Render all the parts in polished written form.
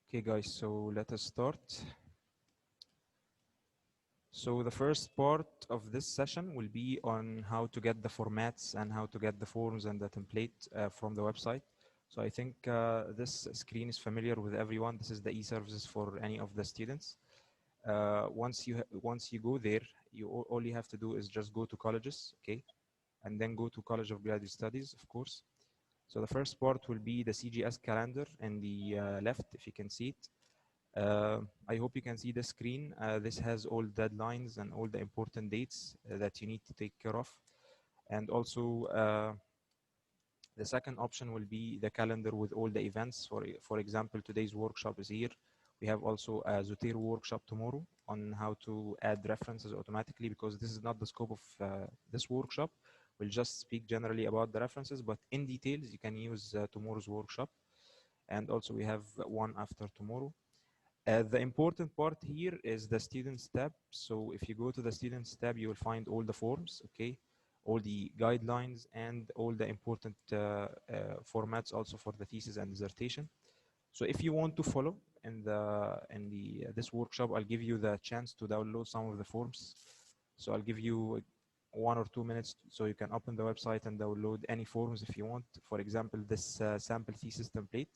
Okay guys, so let us start. So the first part of this session will be on how to get the formats and how to get the forms and the template from the website. So I think this screen is familiar with everyone. This is the e-services for any of the students. Once you go there, all you have to do is just go to colleges, okay, and then go to College of Graduate Studies, of course. So the first part will be the Cgs Calendar in the left, if you can see it. I hope you can see the screen. This has all deadlines and all the important dates that you need to take care of. And also, the second option will be the calendar with all the events. For example, today's workshop is here. We have also a Zotero workshop tomorrow on how to add references automatically, because this is not the scope of this workshop. We'll just speak generally about the references, but in details, you can use tomorrow's workshop. And also we have one after tomorrow. The important part here is the Students tab. So if you go to the Students tab, you will find all the forms, okay, all the guidelines and all the important formats also for the thesis and dissertation. So if you want to follow in this workshop, I'll give you the chance to download some of the forms. So I'll give you 1 or 2 minutes so you can open the website and download any forms if you want. For example, this sample thesis template,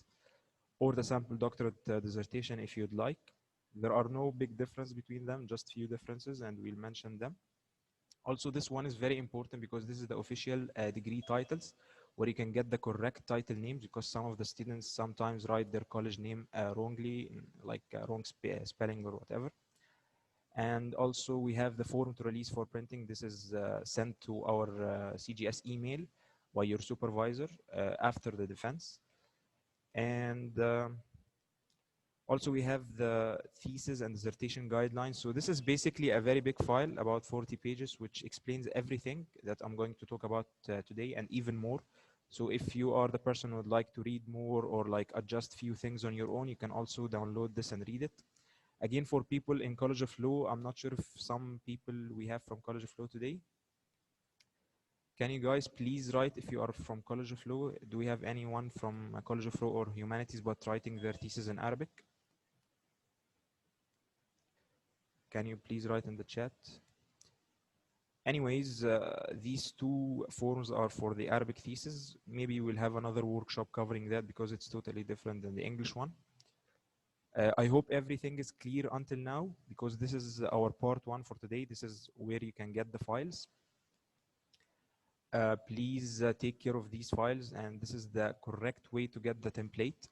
or the sample doctorate dissertation if you'd like. There are no big difference between them, just few differences, and we'll mention them. Also, this one is very important because this is the official degree titles, where you can get the correct title names, because some of the students sometimes write their college name wrongly, like wrong spelling or whatever. And also we have the form to release for printing. This is sent to our CGS email by your supervisor after the defense. And also we have the thesis and dissertation guidelines. So this is basically a very big file, about 40 pages, which explains everything that I'm going to talk about today and even more. So if you are the person who would like to read more or like adjust few things on your own, you can also download this and read it. Again, for people in College of Law, I'm not sure if some people we have from College of Law today. Can you guys please write if you are from College of Law? Do we have anyone from College of Law or Humanities but writing their thesis in Arabic? Can you please write in the chat? Anyways, these two forms are for the Arabic thesis. Maybe we'll have another workshop covering that because it's totally different than the English one. I hope everything is clear until now, because this is our part one for today. This is where you can get the files. Please take care of these files, and this is the correct way to get the template.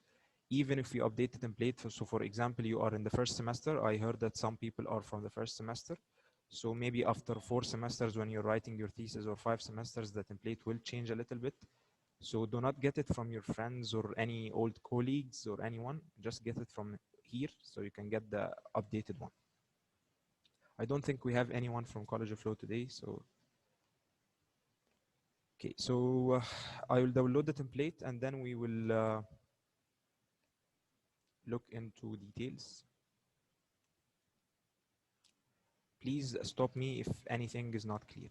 Even if you update the template, so for example, you are in the first semester, I heard that some people are from the first semester. So maybe after 4 semesters, when you're writing your thesis, or 5 semesters, the template will change a little bit. So do not get it from your friends or any old colleagues or anyone, just get it from here so you can get the updated one. I don't think we have anyone from College of Law today, so. Okay, so I will download the template and then we will look into details. Please stop me if anything is not clear.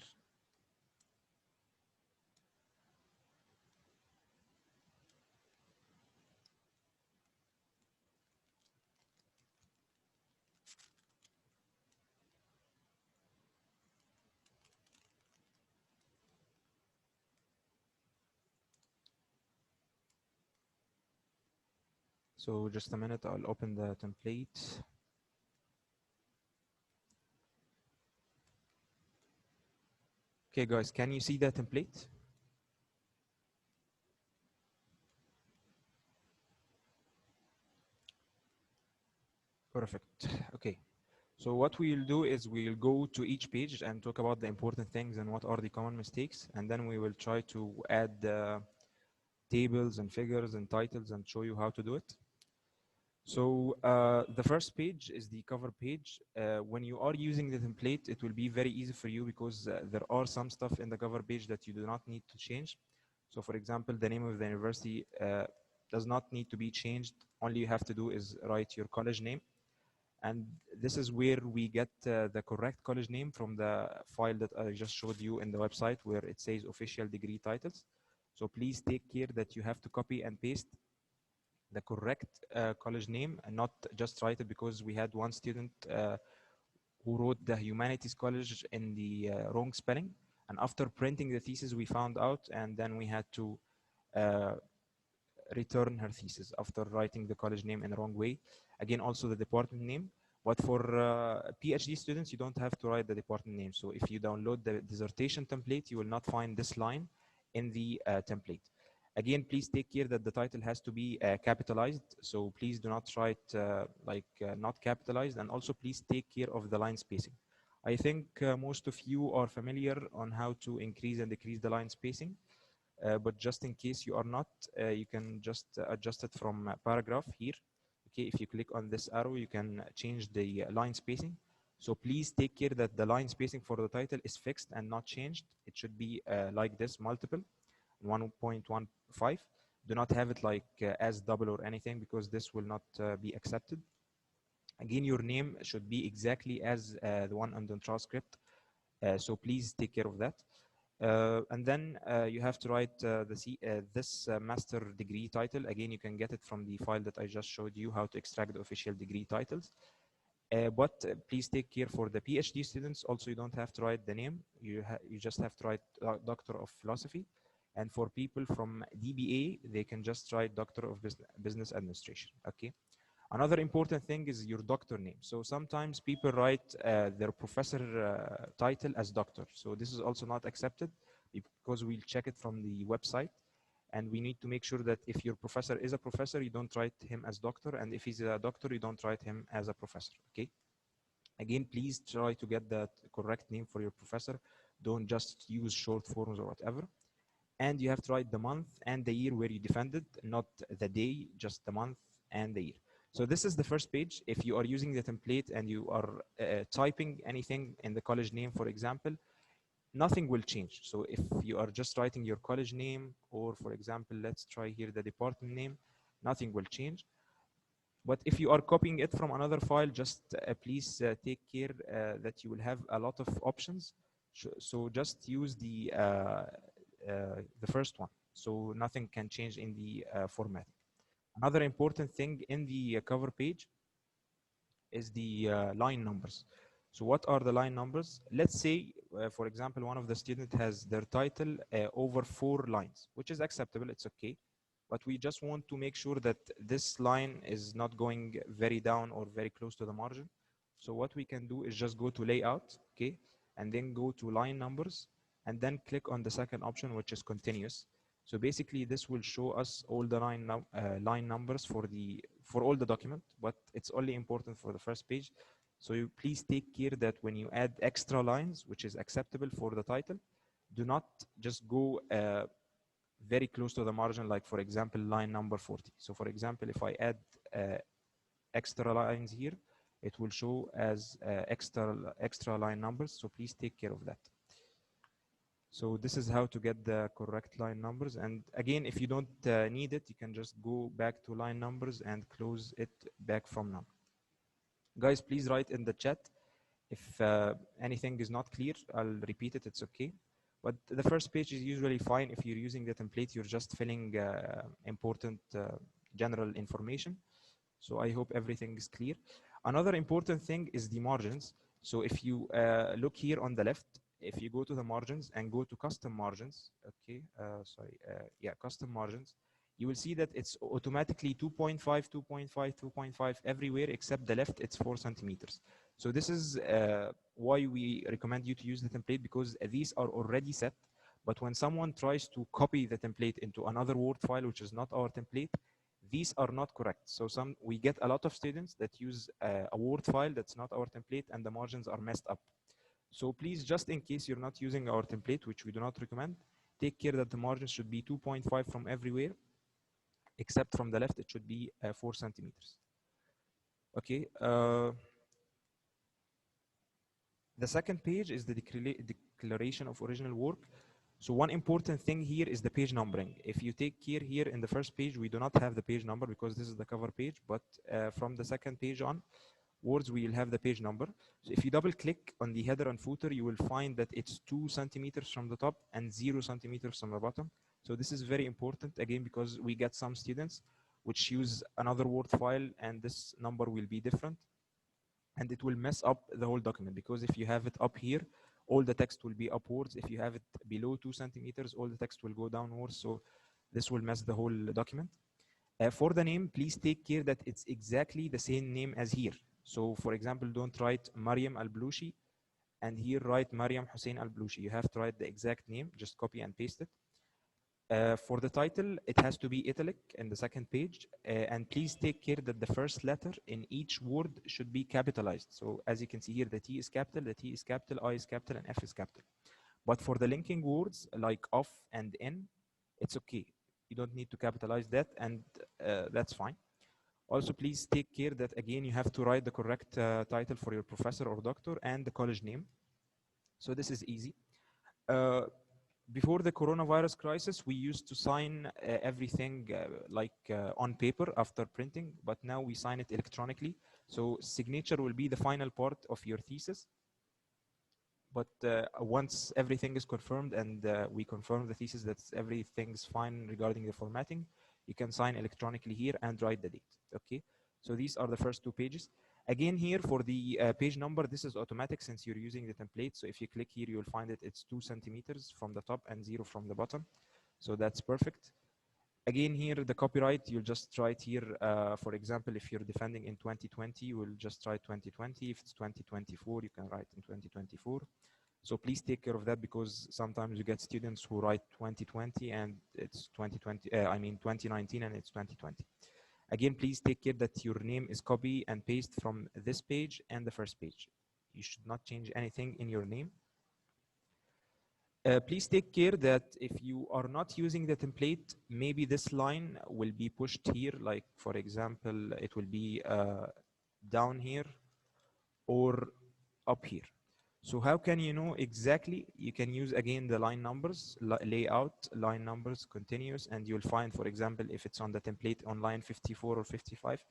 So just a minute, I'll open the template. Okay, guys, can you see the template? Perfect. Okay. So what we'll do is we'll go to each page and talk about the important things and what are the common mistakes, and then we will try to add tables and figures and titles and show you how to do it. So the first page is the cover page. When you are using the template, it will be very easy for you because there are some stuff in the cover page that you do not need to change. So for example, the name of the university does not need to be changed. Only you have to do is write your college name. And this is where we get the correct college name from the file that I just showed you in the website, where it says official degree titles. So please take care that you have to copy and paste the correct college name and not just write it, because we had one student who wrote the humanities college in the wrong spelling, and after printing the thesis we found out, and then we had to uh, return her thesis after writing the college name in the wrong way. Again, also the department name. But for PhD students, you don't have to write the department name. So if you download the dissertation template, you will not find this line in the template. Again, please take care that the title has to be capitalized. So please do not write not capitalized, and also please take care of the line spacing. I think most of you are familiar on how to increase and decrease the line spacing. But just in case you are not, you can just adjust it from paragraph here. Okay, if you click on this arrow, you can change the line spacing. So please take care that the line spacing for the title is fixed and not changed. It should be like this, multiple, 1.15. Do not have it like as double or anything, because this will not be accepted. Again, your name should be exactly as the one on the transcript. So please take care of that. And then you have to write this master degree title. Again, you can get it from the file that I just showed you, how to extract the official degree titles. But please take care for the PhD students. Also, you don't have to write the name. You just have to write Doctor of Philosophy. And for people from DBA, they can just write Doctor of Business Administration. Okay. Another important thing is your doctor name. So sometimes people write their professor title as doctor. So this is also not accepted, because we'll check it from the website. And we need to make sure that if your professor is a professor, you don't write him as doctor. And if he's a doctor, you don't write him as a professor. Okay. Again, please try to get the correct name for your professor. Don't just use short forms or whatever. And you have to write the month and the year where you defended, not the day, just the month and the year. So this is the first page. If you are using the template and you are typing anything in the college name, for example, nothing will change. So if you are just writing your college name, or for example, let's try here the department name, nothing will change. But if you are copying it from another file, just please take care that you will have a lot of options. So just use the first one. So nothing can change in the formatting. Another important thing in the cover page is the line numbers. So what are the line numbers? Let's say, for example, one of the students has their title over 4 lines, which is acceptable, it's okay. But we just want to make sure that this line is not going very down or very close to the margin. So what we can do is just go to layout, okay, and then go to line numbers, and then click on the second option, which is continuous. So basically, this will show us all the line numbers for all the document, but it's only important for the first page. So you please take care that when you add extra lines, which is acceptable for the title, do not just go very close to the margin, like for example, line number 40. So for example, if I add extra lines here, it will show as extra line numbers. So please take care of that. So this is how to get the correct line numbers. And again, if you don't need it, you can just go back to line numbers and close it back from now. Guys, please write in the chat if anything is not clear. I'll repeat it, it's okay. But the first page is usually fine. If you're using the template, you're just filling important general information. So I hope everything is clear. Another important thing is the margins. So if you look here on the left, if you go to the margins and go to custom margins, okay, custom margins, you will see that it's automatically 2.5, 2.5, 2.5 everywhere except the left, it's 4 centimeters. So this is why we recommend you to use the template, because these are already set. But when someone tries to copy the template into another Word file, which is not our template, these are not correct. So we get a lot of students that use a Word file that's not our template, and the margins are messed up. So please, just in case you're not using our template, which we do not recommend, take care that the margins should be 2.5 from everywhere, except from the left, it should be 4 centimeters. Okay. The second page is the declaration of original work. So one important thing here is the page numbering. If you take care here in the first page, we do not have the page number because this is the cover page, but from the second page on, words, we will have the page number. So if you double click on the header and footer, you will find that it's 2 centimeters from the top and 0 centimeters from the bottom. So this is very important, again, because we get some students which use another Word file, and this number will be different, and it will mess up the whole document, because if you have it up here, all the text will be upwards. If you have it below 2 centimeters, all the text will go downwards, so this will mess the whole document. For the name, please take care that it's exactly the same name as here. So for example, don't write Mariam Al-Blushi and here write Mariam Hussein Al-Blushi. You have to write the exact name, just copy and paste it. For the title, it has to be italic in the second page, and please take care that the first letter in each word should be capitalized. So as you can see here, the T is capital, the T is capital, I is capital, and F is capital. But for the linking words like off and in, it's okay. You don't need to capitalize that, and that's fine. Also, please take care that, again, you have to write the correct title for your professor or doctor and the college name. So this is easy. Before the coronavirus crisis, we used to sign everything on paper after printing, but now we sign it electronically. So signature will be the final part of your thesis. But once everything is confirmed and we confirm the thesis that everything's fine regarding the formatting, you can sign electronically here and write the date. Okay, so these are the first 2 pages. Again, here for the page number, this is automatic since you're using the template. So if you click here, you'll find it. It's 2 centimeters from the top and 0 from the bottom. So that's perfect. Again, here, the copyright, you'll just write here, for example, if you're defending in 2020, you will just write 2020. If it's 2024, you can write in 2024. So please take care of that, because sometimes you get students who write 2020 and it's 2019 and it's 2020. Again, please take care that your name is copy and paste from this page and the first page. You should not change anything in your name. Please take care that if you are not using the template, maybe this line will be pushed here. Like, for example, it will be down here or up here. So how can you know exactly? You can use, again, the line numbers, layout, line numbers, continuous, and you'll find, for example, if it's on the template on line 54 or 55,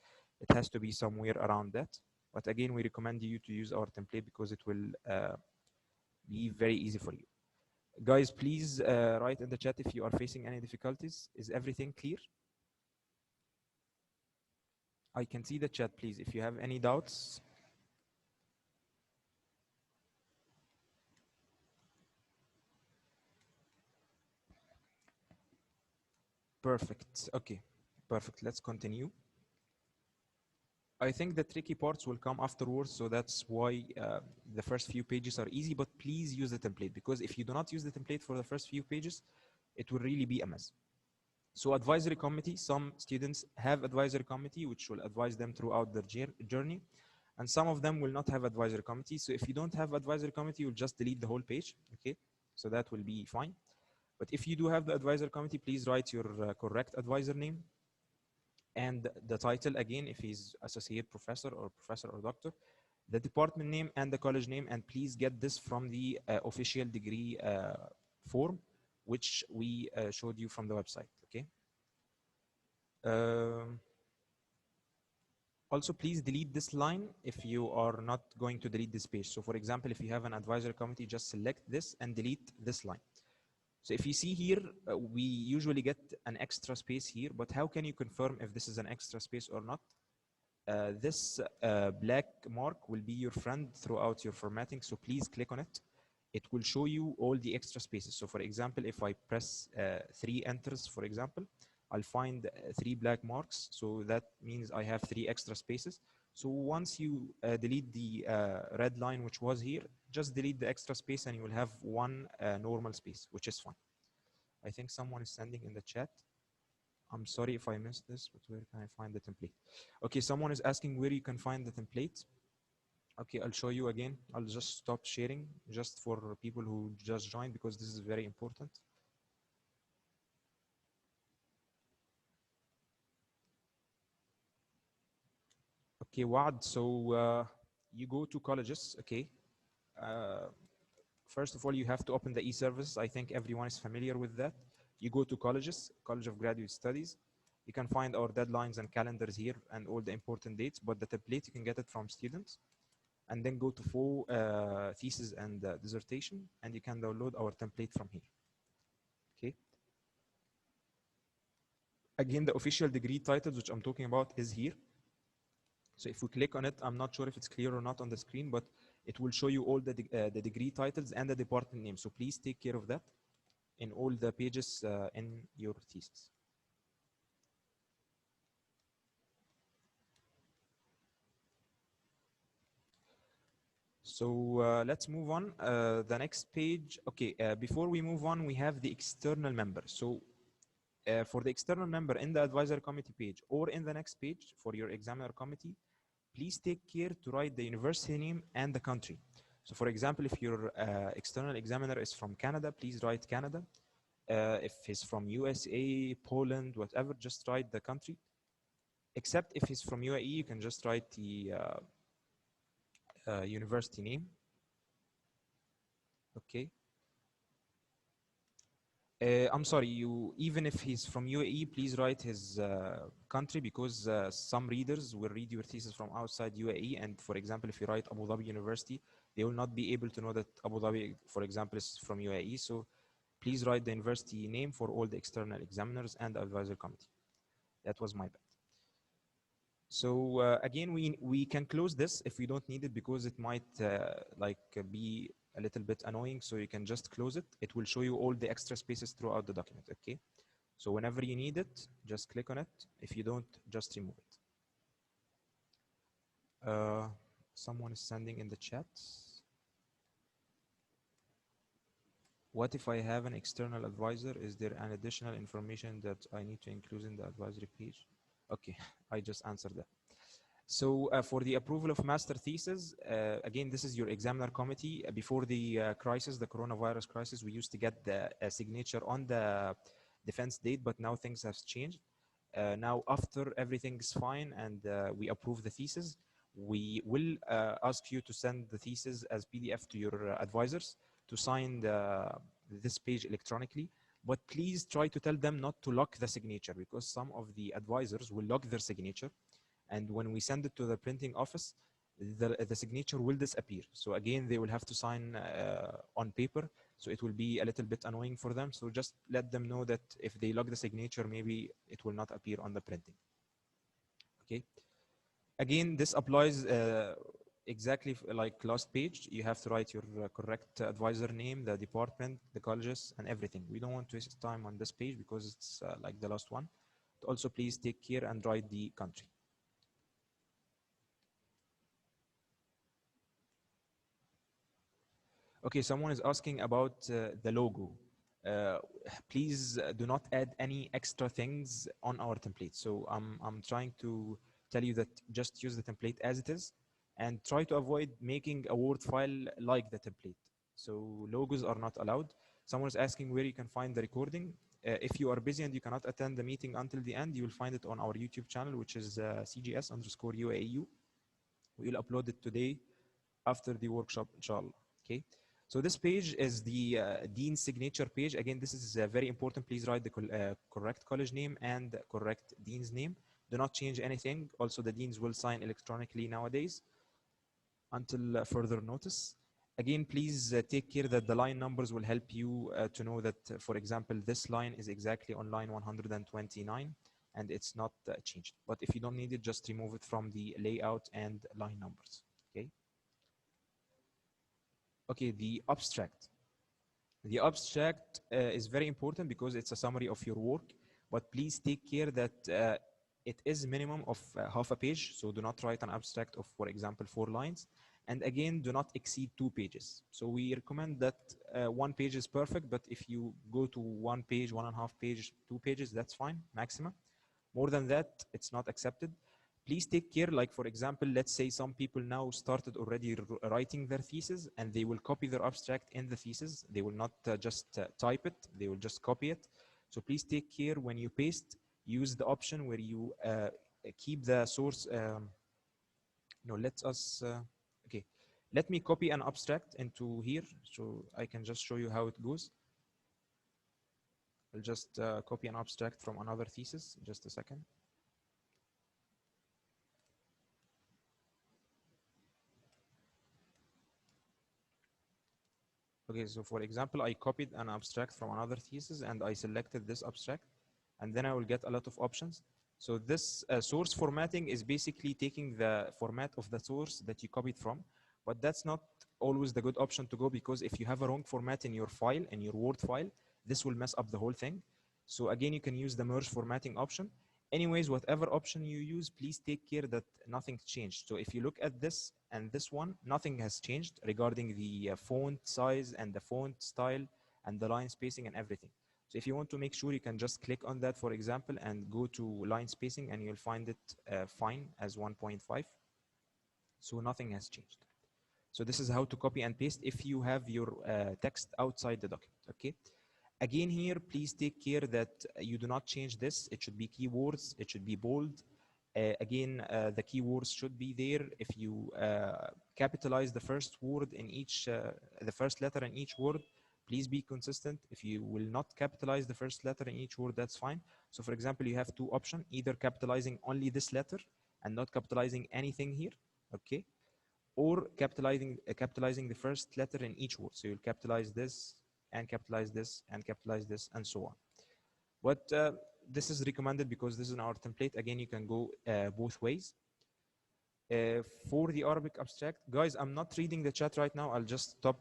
it has to be somewhere around that. But again, we recommend you to use our template because it will be very easy for you. Guys, please write in the chat if you are facing any difficulties. Is everything clear? I can see the chat, please. If you have any doubts. Perfect. Okay, perfect. Let's continue. I think the tricky parts will come afterwards, so that's why the first few pages are easy, but please use the template, because if you do not use the template for the first few pages, it will really be a mess. So advisory committee, some students have advisory committee, which will advise them throughout their journey, and some of them will not have advisory committee. So if you don't have advisory committee, you'll just delete the whole page, okay? So that will be fine. But if you do have the advisory committee, please write your correct advisor name and the title, again, if he's associate professor or doctor, the department name and the college name, and please get this from the official degree form, which we showed you from the website, okay? Also, please delete this line if you are not going to delete this page. So for example, if you have an advisory committee, just select this and delete this line. So if you see here, we usually get an extra space here, but how can you confirm if this is an extra space or not? This black mark will be your friend throughout your formatting, so please click on it. It will show you all the extra spaces. So for example, if I press 3 enters, for example, I'll find 3 black marks. So that means I have 3 extra spaces. So once you delete the red line, which was here, just delete the extra space and you will have 1 normal space, which is fine. I think someone is sending in the chat. I'm sorry if I missed this, but where can I find the template? Okay, someone is asking where you can find the template. Okay, I'll show you again. I'll just stop sharing just for people who just joined, because this is very important. Okay, Wad, so you go to colleges, okay? First of all, you have to open the e-service. I think everyone is familiar with that. You go to colleges, College of Graduate Studies. You can find our deadlines and calendars here and all the important dates, but the template, you can get it from students. And then go to full thesis and dissertation, and you can download our template from here, okay? Again, the official degree titles, which I'm talking about, is here. So if we click on it, I'm not sure if it's clear or not on the screen, but it will show you all the degree titles and the department name. So please take care of that in all the pages in your thesis. So let's move on. The next page. Okay, before we move on, we have the external member. So for the external member in the advisory committee page or in the next page for your examiner committee, please take care to write the university name and the country. So for example, if your external examiner is from Canada, please write Canada. If he's from USA, Poland, whatever, just write the country. Except if he's from UAE, you can just write the university name. Okay. I'm sorry, even if he's from UAE, please write his country, because some readers will read your thesis from outside UAE. And for example, if you write Abu Dhabi University, they will not be able to know that Abu Dhabi, for example, is from UAE. So please write the university name for all the external examiners and the advisory committee. That was my bad. So again, we can close this if we don't need it, because it might be a little bit annoying. So you can just close it. It will show you all the extra spaces throughout the document. Okay. So whenever you need it, just click on it. If you don't, just remove it. Someone is sending in the chat. What if I have an external advisor? Is there an additional information that I need to include in the advisory page? Okay, I just answered that. So for the approval of master thesis, again, this is your examiner committee. Before the crisis, the coronavirus crisis, we used to get the signature on the defense date, but now things have changed. Now, after everything's fine and we approve the thesis, we will ask you to send the thesis as PDF to your advisors to sign this page electronically. But please try to tell them not to lock the signature, because some of the advisors will lock their signature. And when we send it to the printing office, the signature will disappear. So again, they will have to sign on paper. So it will be a little bit annoying for them. So just let them know that if they log the signature, maybe it will not appear on the printing. Okay. Again, this applies exactly like last page. You have to write your correct advisor name, the department, the colleges, and everything. We don't want to waste time on this page because it's like the last one. But also, please take care and write the country. Okay, someone is asking about the logo. Please do not add any extra things on our template. So I'm trying to tell you that just use the template as it is, and try to avoid making a Word file like the template. So logos are not allowed. Someone is asking where you can find the recording. If you are busy and you cannot attend the meeting until the end, you will find it on our YouTube channel, which is CGS_UAEU. We will upload it today after the workshop, inshallah. Okay. So this page is the dean's signature page. Again, this is very important. Please write the correct college name and correct dean's name. Do not change anything. Also, the deans will sign electronically nowadays until further notice. Again, please take care that the line numbers will help you to know that, for example, this line is exactly on line 129 and it's not changed. But if you don't need it, just remove it from the layout and line numbers. Okay. Okay, the abstract. The abstract is very important because it's a summary of your work, but please take care that it is minimum of half a page. So do not write an abstract of, for example, 4 lines. And again, do not exceed 2 pages. So we recommend that 1 page is perfect, but if you go to 1 page, 1.5 page, 2 pages, that's fine, maximum. More than that, it's not accepted. Please take care, like for example, let's say some people now started already writing their thesis and they will copy their abstract in the thesis. They will not just type it, they will just copy it. So please take care when you paste, use the option where you keep the source. No, let us, okay. Let me copy an abstract into here so I can just show you how it goes. I'll just copy an abstract from another thesis, just a second. Okay, so for example, I copied an abstract from another thesis and I selected this abstract. and then I will get a lot of options. So this source formatting is basically taking the format of the source that you copied from, but that's not always the good option to go, because if you have a wrong format in your file, in your Word file, this will mess up the whole thing. So again, you can use the merge formatting option. Anyways, whatever option you use, please take care that nothing's changed. So if you look at this and this one, nothing has changed regarding the font size and the font style and the line spacing and everything. So if you want to make sure, you can just click on that, for example, and go to line spacing, and you'll find it fine as 1.5. So nothing has changed. So this is how to copy and paste if you have your text outside the document, okay? Again here, please take care that you do not change this. It should be keywords, it should be bold. Again, the keywords should be there. If you capitalize the first word in each, the first letter in each word, please be consistent. If you will not capitalize the first letter in each word, that's fine. So for example, you have two options, either capitalizing only this letter and not capitalizing anything here, okay? Or capitalizing the first letter in each word. So you'll capitalize this and capitalize this and capitalize this and so on. But this is recommended because this is our template. Again, you can go both ways. For the Arabic abstract, guys, I'm not reading the chat right now. I'll just stop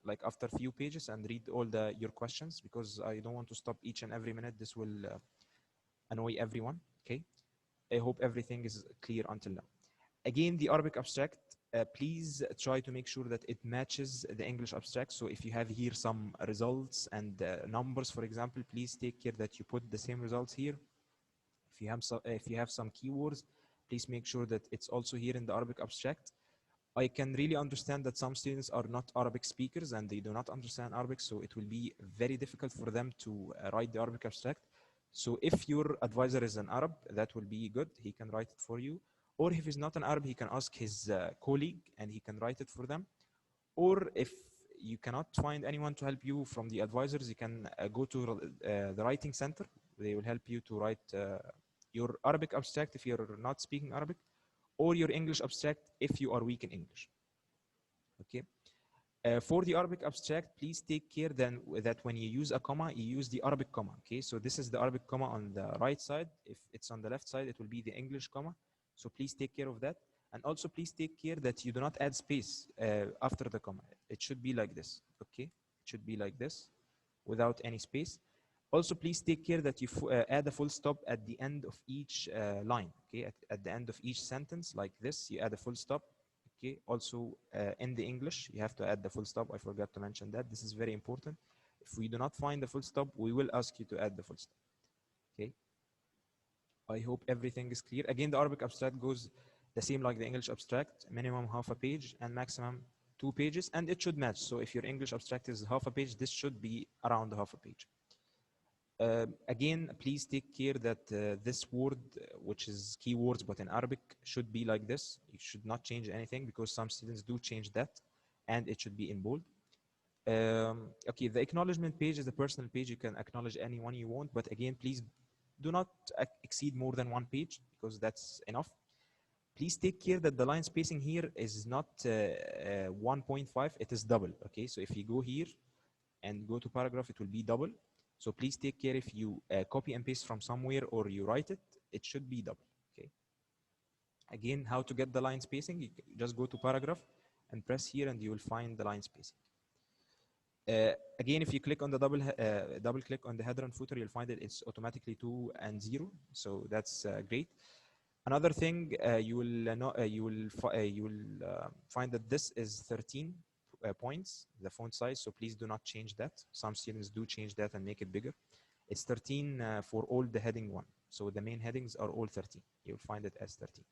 like after a few pages and read all your questions, because I don't want to stop each and every minute. This will annoy everyone, okay? I hope everything is clear until now. Again, the Arabic abstract, please try to make sure that it matches the English abstract. So if you have here some results and numbers, for example, please take care that you put the same results here. If you have some keywords, please make sure that it's also here in the Arabic abstract. I can really understand that some students are not Arabic speakers and they do not understand Arabic, so it will be very difficult for them to write the Arabic abstract. So if your advisor is an Arab, that will be good. He can write it for you. Or if he's not an Arab, he can ask his colleague and he can write it for them. Or if you cannot find anyone to help you from the advisors, you can go to the writing center. They will help you to write your Arabic abstract if you're not speaking Arabic, or your English abstract if you are weak in English. Okay. For the Arabic abstract, please take care then that when you use a comma, you use the Arabic comma. Okay, so this is the Arabic comma on the right side. If it's on the left side, it will be the English comma. So please take care of that. And also please take care that you do not add space after the comma. It should be like this. Okay, it should be like this without any space. Also, please take care that you add a full stop at the end of each line. Okay, at the end of each sentence, like this, you add a full stop. Okay. Also, in the English, you have to add the full stop. I forgot to mention that. This is very important. If we do not find the full stop, we will ask you to add the full stop. Okay. I hope everything is clear. Again, the Arabic abstract goes the same like the English abstract, minimum half a page and maximum 2 pages, and it should match. So if your English abstract is half a page, this should be around half a page. Again, please take care that this word, which is keywords but in Arabic, should be like this. You should not change anything, because some students do change that, and it should be in bold. Okay, the acknowledgement page is a personal page. You can acknowledge anyone you want, but again, please do not exceed more than 1 page, because that's enough. Please take care that the line spacing here is not 1.5, it is double. Okay, so if you go here and go to paragraph, it will be double. So please take care, if you copy and paste from somewhere or you write it, it should be double. Okay. Again, how to get the line spacing? You just go to paragraph and press here, and you will find the line spacing. Again, if you click on the double click on the header and footer, you'll find that it's automatically 2 and 0. So that's great. Another thing, you will find that this is 13 points, the font size. So please do not change that. Some students do change that and make it bigger. It's 13 for all the heading 1. So the main headings are all 13. You'll find it as 13.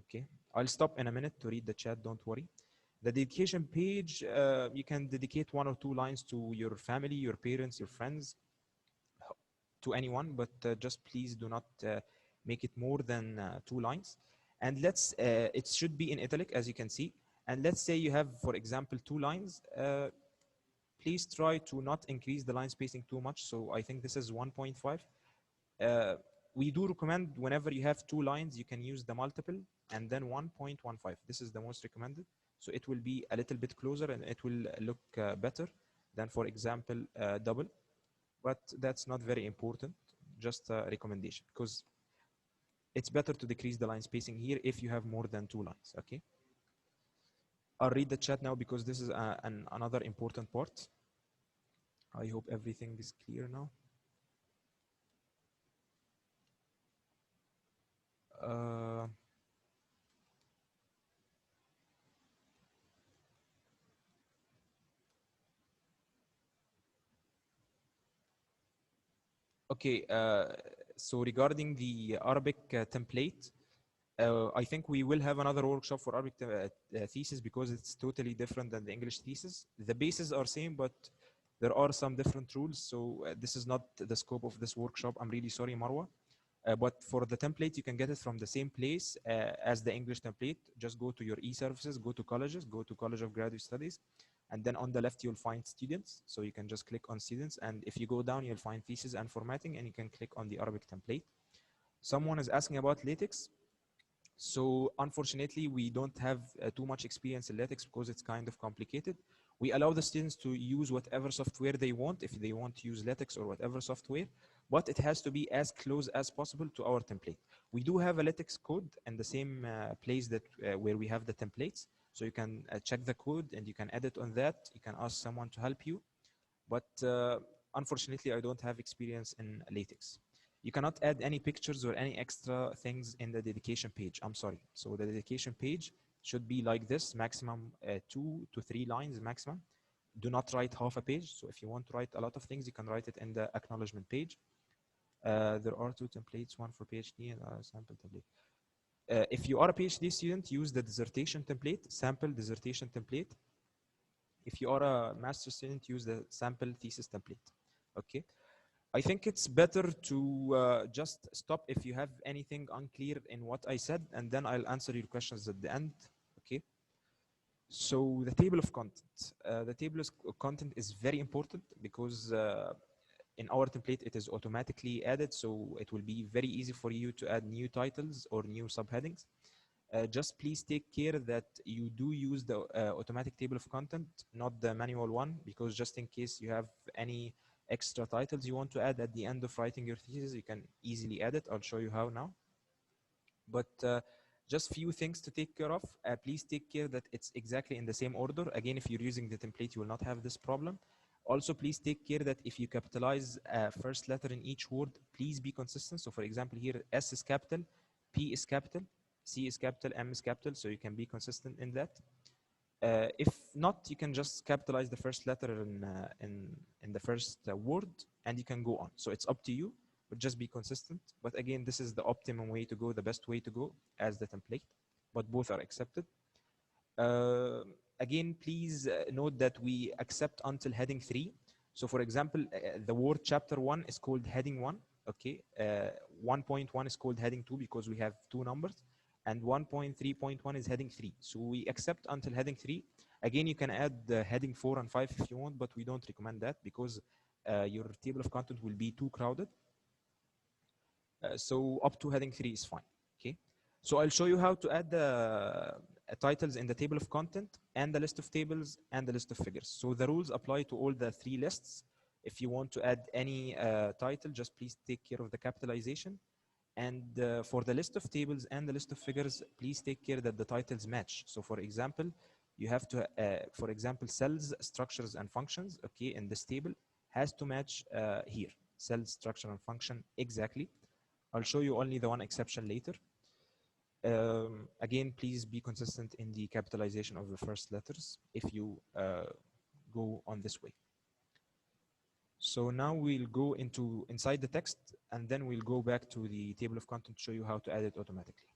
Okay, I'll stop in a minute to read the chat, don't worry. The dedication page, you can dedicate 1 or 2 lines to your family, your parents, your friends, to anyone, but just please do not make it more than 2 lines. And it should be in italic, as you can see. And let's say you have, for example, 2 lines. Please try to not increase the line spacing too much. So I think this is 1.5. We do recommend whenever you have 2 lines, you can use the multiple and then 1.15. This is the most recommended. So it will be a little bit closer and it will look better than, for example, double. But that's not very important. just a recommendation, because it's better to decrease the line spacing here if you have more than 2 lines, okay? I'll read the chat now because this is another important part. I hope everything is clear now. Okay, so regarding the Arabic template, I think we will have another workshop for Arabic thesis because it's totally different than the English thesis. The bases are same, but there are some different rules. So this is not the scope of this workshop. I'm really sorry, Marwa. But for the template, you can get it from the same place as the English template. Just go to your e-services, go to colleges, go to College of Graduate Studies, and then on the left, you'll find students. So you can just click on students. And if you go down, you'll find thesis and formatting, and you can click on the Arabic template. Someone is asking about Latex. So unfortunately, we don't have too much experience in Latex because it's kind of complicated. We allow the students to use whatever software they want, if they want to use Latex or whatever software, but it has to be as close as possible to our template. We do have a Latex code in the same place that where we have the templates. So you can check the code and you can edit on that. You can ask someone to help you. But unfortunately, I don't have experience in Latex. You cannot add any pictures or any extra things in the dedication page. I'm sorry. So the dedication page should be like this, maximum 2 to 3 lines maximum. Do not write half a page. So if you want to write a lot of things, you can write it in the acknowledgement page. There are 2 templates, one for PhD and a sample template. If you are a PhD student, use the dissertation template, sample dissertation template. If you are a master student, use the sample thesis template. Okay. I think it's better to just stop if you have anything unclear in what I said, and then I'll answer your questions at the end. Okay. So the table of content. The table of content is very important because in our template, it is automatically added. So it will be very easy for you to add new titles or new subheadings. Just please take care that you do use the automatic table of content, not the manual one, because just in case you have any extra titles you want to add at the end of writing your thesis, you can easily add it. I'll show you how now. But just few things to take care of. Please take care that it's exactly in the same order. Again, if you're using the template, you will not have this problem. Also, please take care that if you capitalize first letter in each word, please be consistent. So for example, here S is capital, P is capital, C is capital, M is capital, so you can be consistent in that. If not, you can just capitalize the first letter in the first word, and you can go on. So it's up to you, but just be consistent. But again, this is the optimum way to go, the best way to go as the template, but both are accepted. Again, please note that we accept until heading 3. So for example, the word chapter 1 is called heading 1. Okay, 1.1 is called heading 2 because we have 2 numbers, and 1.3.1 is heading 3. So we accept until heading 3. Again, you can add heading 4 and 5 if you want, but we don't recommend that because your table of content will be too crowded. So up to heading 3 is fine. Okay. So I'll show you how to add the titles in the table of content and the list of tables and the list of figures. So the rules apply to all the 3 lists. If you want to add any title, just please take care of the capitalization. And for the list of tables and the list of figures, please take care that the titles match. So for example, you have to, for example, cells, structures, and functions, okay, in this table has to match here. Cell, structure, and function, exactly. I'll show you only the one exception later. Again, please be consistent in the capitalization of the first letters if you go on this way. So now we'll go inside the text, and then we'll go back to the table of content to show you how to add it automatically.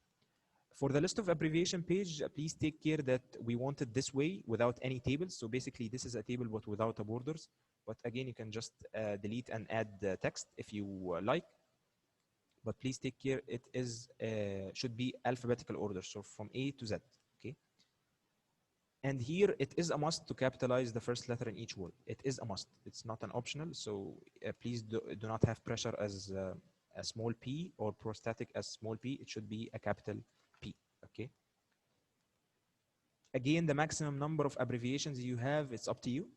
For the list of abbreviation page, please take care that we want it this way without any tables. So basically, this is a table but without a borders. But again, you can just delete and add the text if you like. But please take care, it is should be alphabetical order, so from A to Z, okay? And here, it is a must to capitalize the first letter in each word. It is a must. It's not an optional, so please do not have pressure as a small p or prostatic as small p. It should be a capital P, okay? Again, the maximum number of abbreviations you have, it's up to you.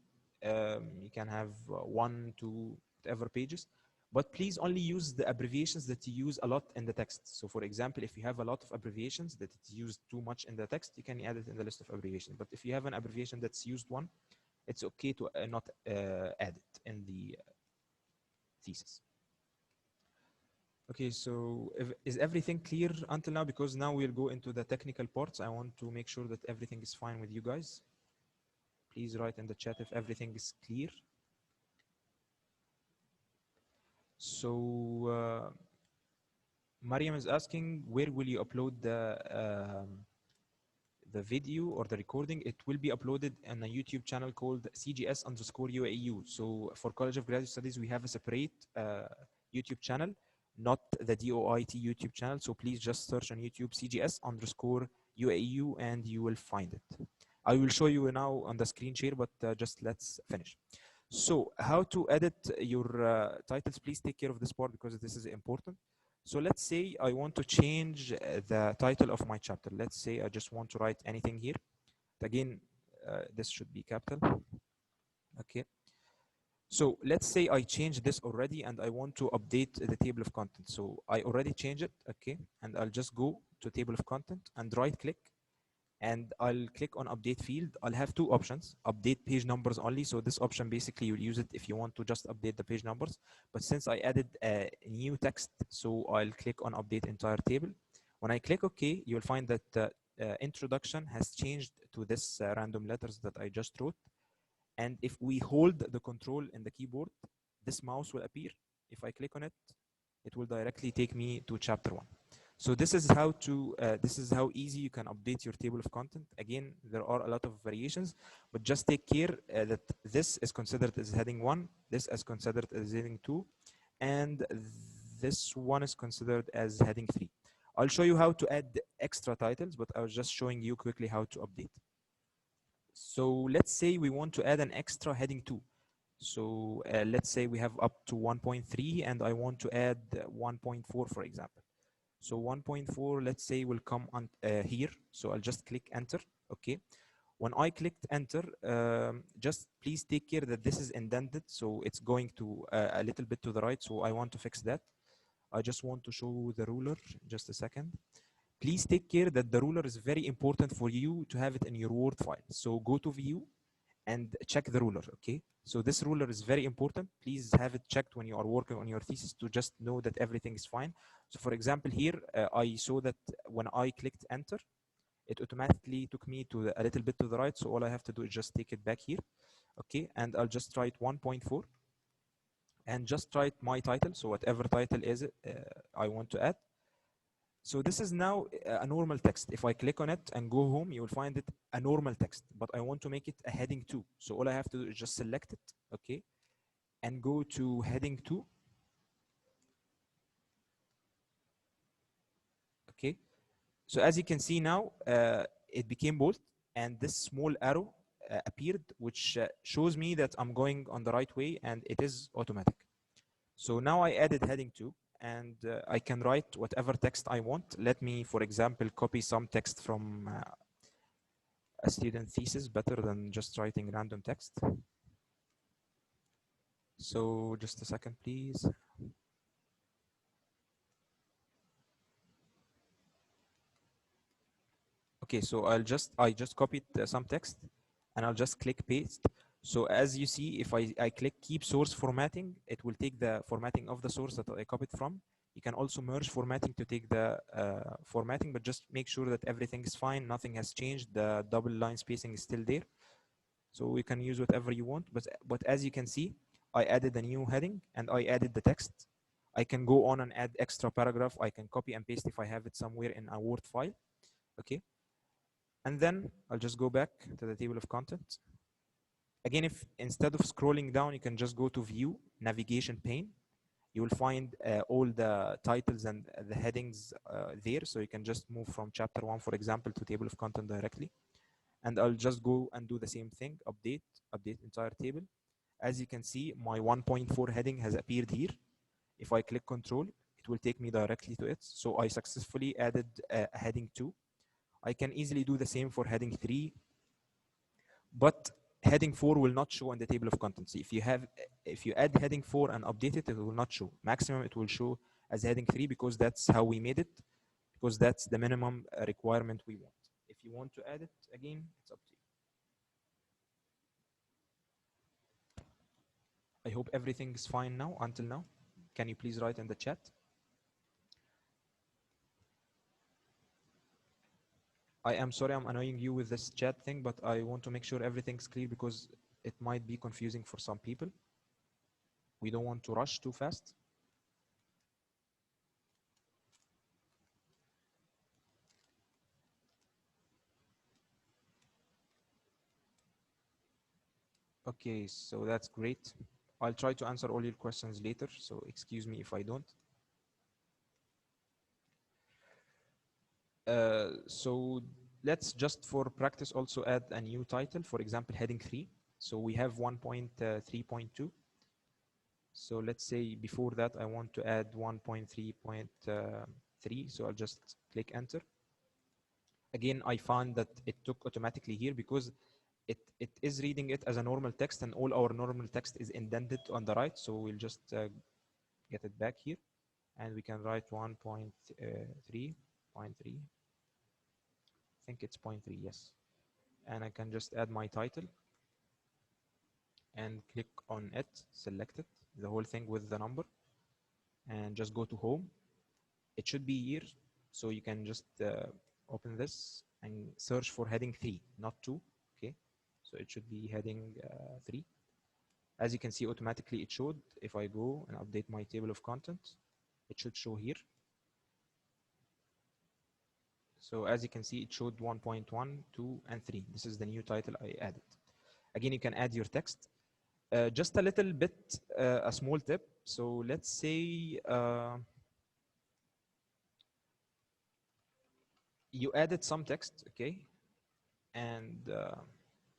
You can have 1 to whatever pages. But please only use the abbreviations that you use a lot in the text. So for example, if you have a lot of abbreviations that it's used too much in the text, you can add it in the list of abbreviations. But if you have an abbreviation that's used one, it's okay to not add it in the thesis. Okay, so is everything clear until now? Because now we'll go into the technical parts. I want to make sure that everything is fine with you guys. Please write in the chat if everything is clear. So Mariam is asking, where will you upload the video or the recording? It will be uploaded on a YouTube channel called CGS_UAEU. So for College of Graduate Studies, we have a separate YouTube channel, not the DOIT YouTube channel. So please just search on YouTube CGS_UAEU and you will find it. I will show you now on the screen share, but just let's finish. So how to edit your titles? Please take care of this part because this is important. So let's say I want to change the title of my chapter. Let's say I just want to write anything here. Again, this should be capital. Okay. So let's say I changed this already and I want to update the table of content. So I already changed it. Okay. And I'll just go to table of content and right click. And I'll click on update field. I'll have two options, update page numbers only. So this option basically you'll use it if you want to just update the page numbers. But since I added a new text, so I'll click on update entire table. When I click OK, you'll find that the introduction has changed to this random letters that I just wrote. And if we hold the control in the keyboard, this mouse will appear. If I click on it, it will directly take me to chapter 1. So this is how easy you can update your table of content. Again, there are a lot of variations, but just take care that this is considered as heading 1, this is considered as heading 2, and this one is considered as heading 3. I'll show you how to add extra titles, but I was just showing you quickly how to update. So let's say we want to add an extra heading 2. So let's say we have up to 1.3 and I want to add 1.4, for example. So 1.4, let's say, will come on here. So I'll just click enter. Okay. When I clicked enter, just please take care that this is indented. So it's going to a little bit to the right. So I want to fix that. I just want to show the ruler. Just a second. Please take care that the ruler is very important for you to have it in your Word file. So go to view and check the ruler. Okay. So this ruler is very important. Please have it checked when you are working on your thesis to just know that everything is fine. So for example, here I saw that when I clicked enter, it automatically took me to a little bit to the right. So all I have to do is just take it back here. Okay. And I'll just write 1.4 and just write my title. So whatever title is it I want to add. So this is now a normal text. If I click on it and go home, you will find it a normal text, but I want to make it a heading 2. So all I have to do is just select it, okay, and go to heading 2. Okay. So as you can see now, it became bold, and this small arrow appeared, which shows me that I'm going on the right way, and it is automatic. So now I added heading 2. And I can write whatever text I want. Let me, for example, copy some text from a student thesis, better than just writing random text. So just a second, please. Okay, so I just copied some text and I'll just click paste. So as you see, if I click keep source formatting, it will take the formatting of the source that I copied from. You can also merge formatting to take the formatting, but just make sure that everything is fine. Nothing has changed. The double line spacing is still there. So you can use whatever you want. But as you can see, I added a new heading and I added the text. I can go on and add extra paragraph. I can copy and paste if I have it somewhere in a Word file. Okay. And then I'll just go back to the table of contents. Again, if instead of scrolling down, you can just go to view, navigation pane. You will find all the titles and the headings there. So you can just move from chapter 1, for example, to table of content directly. And I'll just go and do the same thing, update entire table. As you can see, my 1.4 heading has appeared here. If I click control, it will take me directly to it. So I successfully added a heading 2. I can easily do the same for heading 3. But heading 4 will not show in the table of contents. If you add heading 4 and update it, it will not show. Maximum it will show as heading 3 because that's how we made it, because that's the minimum requirement we want. If you want to add it again, it's up to you. I hope everything is fine now until now. Can you please write in the chat? I am sorry I'm annoying you with this chat thing, but I want to make sure everything's clear because it might be confusing for some people. We don't want to rush too fast. Okay, so that's great. I'll try to answer all your questions later, so excuse me if I don't. So let's just for practice also add a new title, for example, heading 3. So we have 1.3.2. So let's say before that I want to add 1.3.3. So I'll just click enter. Again, I found that it took automatically here because it is reading it as a normal text, and all our normal text is indented on the right. So we'll just get it back here, and we can write 1.3.3. I think it's 0.3, yes. And I can just add my title and click on it, select it, the whole thing with the number, and just go to home. It should be here, so you can just open this and search for heading 3, not 2. Okay, so it should be heading 3. As you can see, automatically it showed. If I go and update my table of contents, it should show here. So as you can see, it showed 1.1, 2, and 3. This is the new title I added. Again, you can add your text. Just a little bit, a small tip. So let's say you added some text, okay, and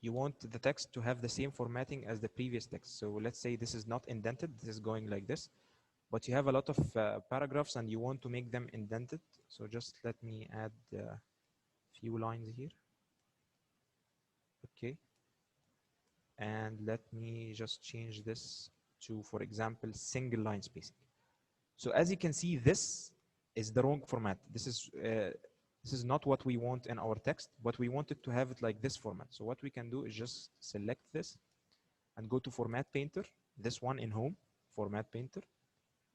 you want the text to have the same formatting as the previous text. So let's say this is not indented, this is going like this, but you have a lot of paragraphs and you want to make them indented. So just let me add a few lines here. Okay. And let me just change this to, for example, single line spacing. So as you can see, this is the wrong format. This is not what we want in our text, but we wanted to have it like this format. So what we can do is just select this and go to Format Painter, this one in Home, Format Painter,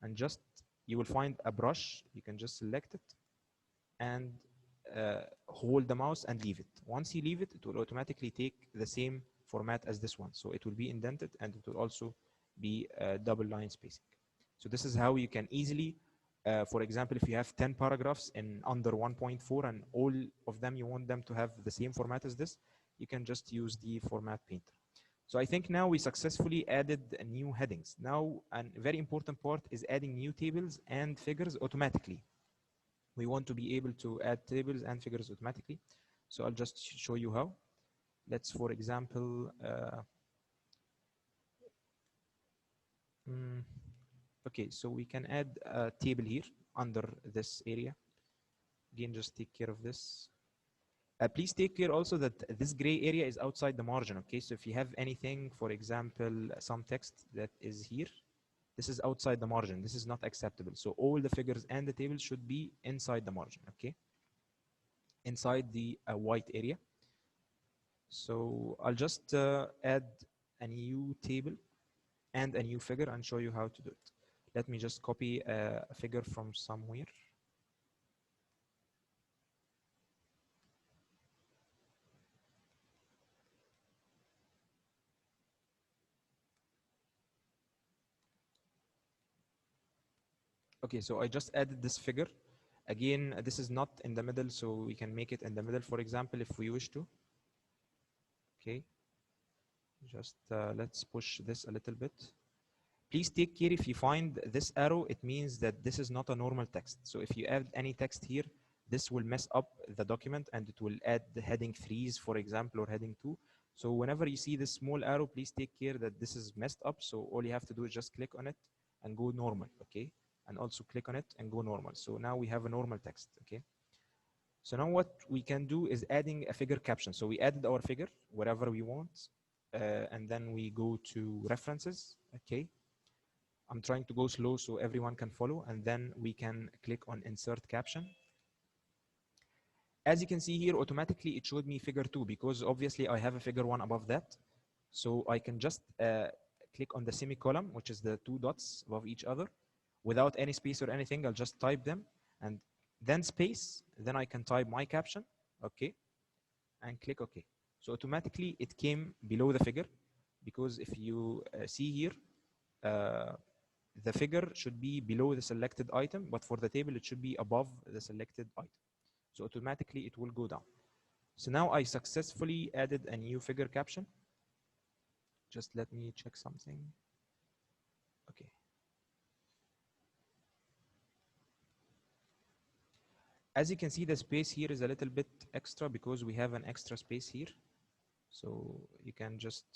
and just, you will find a brush. You can just select it and hold the mouse and leave it. Once you leave it, it will automatically take the same format as this one. So it will be indented and it will also be double line spacing. So this is how you can easily, for example, if you have 10 paragraphs in under 1.4 and all of them you want them to have the same format as this, you can just use the Format Painter. So I think now we successfully added new headings. Now, a very important part is adding new tables and figures automatically. We want to be able to add tables and figures automatically. So I'll just show you how. Let's, for example, okay, so we can add a table here under this area. Again, just take care of this. Please take care also that this gray area is outside the margin, okay? So if you have anything, for example, some text that is here, this is outside the margin. This is not acceptable. So all the figures and the tables should be inside the margin, okay? Inside the white area. So I'll just add a new table and a new figure and show you how to do it. Let me just copy a figure from somewhere. Okay, so I just added this figure. Again, this is not in the middle, so we can make it in the middle, for example, if we wish to. Okay, just let's push this a little bit. Please take care if you find this arrow, it means that this is not a normal text. So if you add any text here, this will mess up the document and it will add the heading 3s, for example, or heading 2. So whenever you see this small arrow, please take care that this is messed up. So all you have to do is just click on it and go normal, okay? And also click on it and go normal. So now we have a normal text, okay? So now what we can do is adding a figure caption. So we added our figure wherever we want. and then we go to references. Okay. I'm trying to go slow so everyone can follow, and then we can click on insert caption. As you can see here, automatically it showed me figure 2 because obviously I have a figure 1 above that. So I can just click on the semicolon, which is the 2 dots above each other, without any space or anything. I'll just type them and then space. Then I can type my caption, okay, and click OK. So automatically it came below the figure because if you see here, the figure should be below the selected item, but for the table it should be above the selected item. So automatically it will go down. So now I successfully added a new figure caption. Just let me check something. Okay. As you can see, the space here is a little bit extra because we have an extra space here. So you can just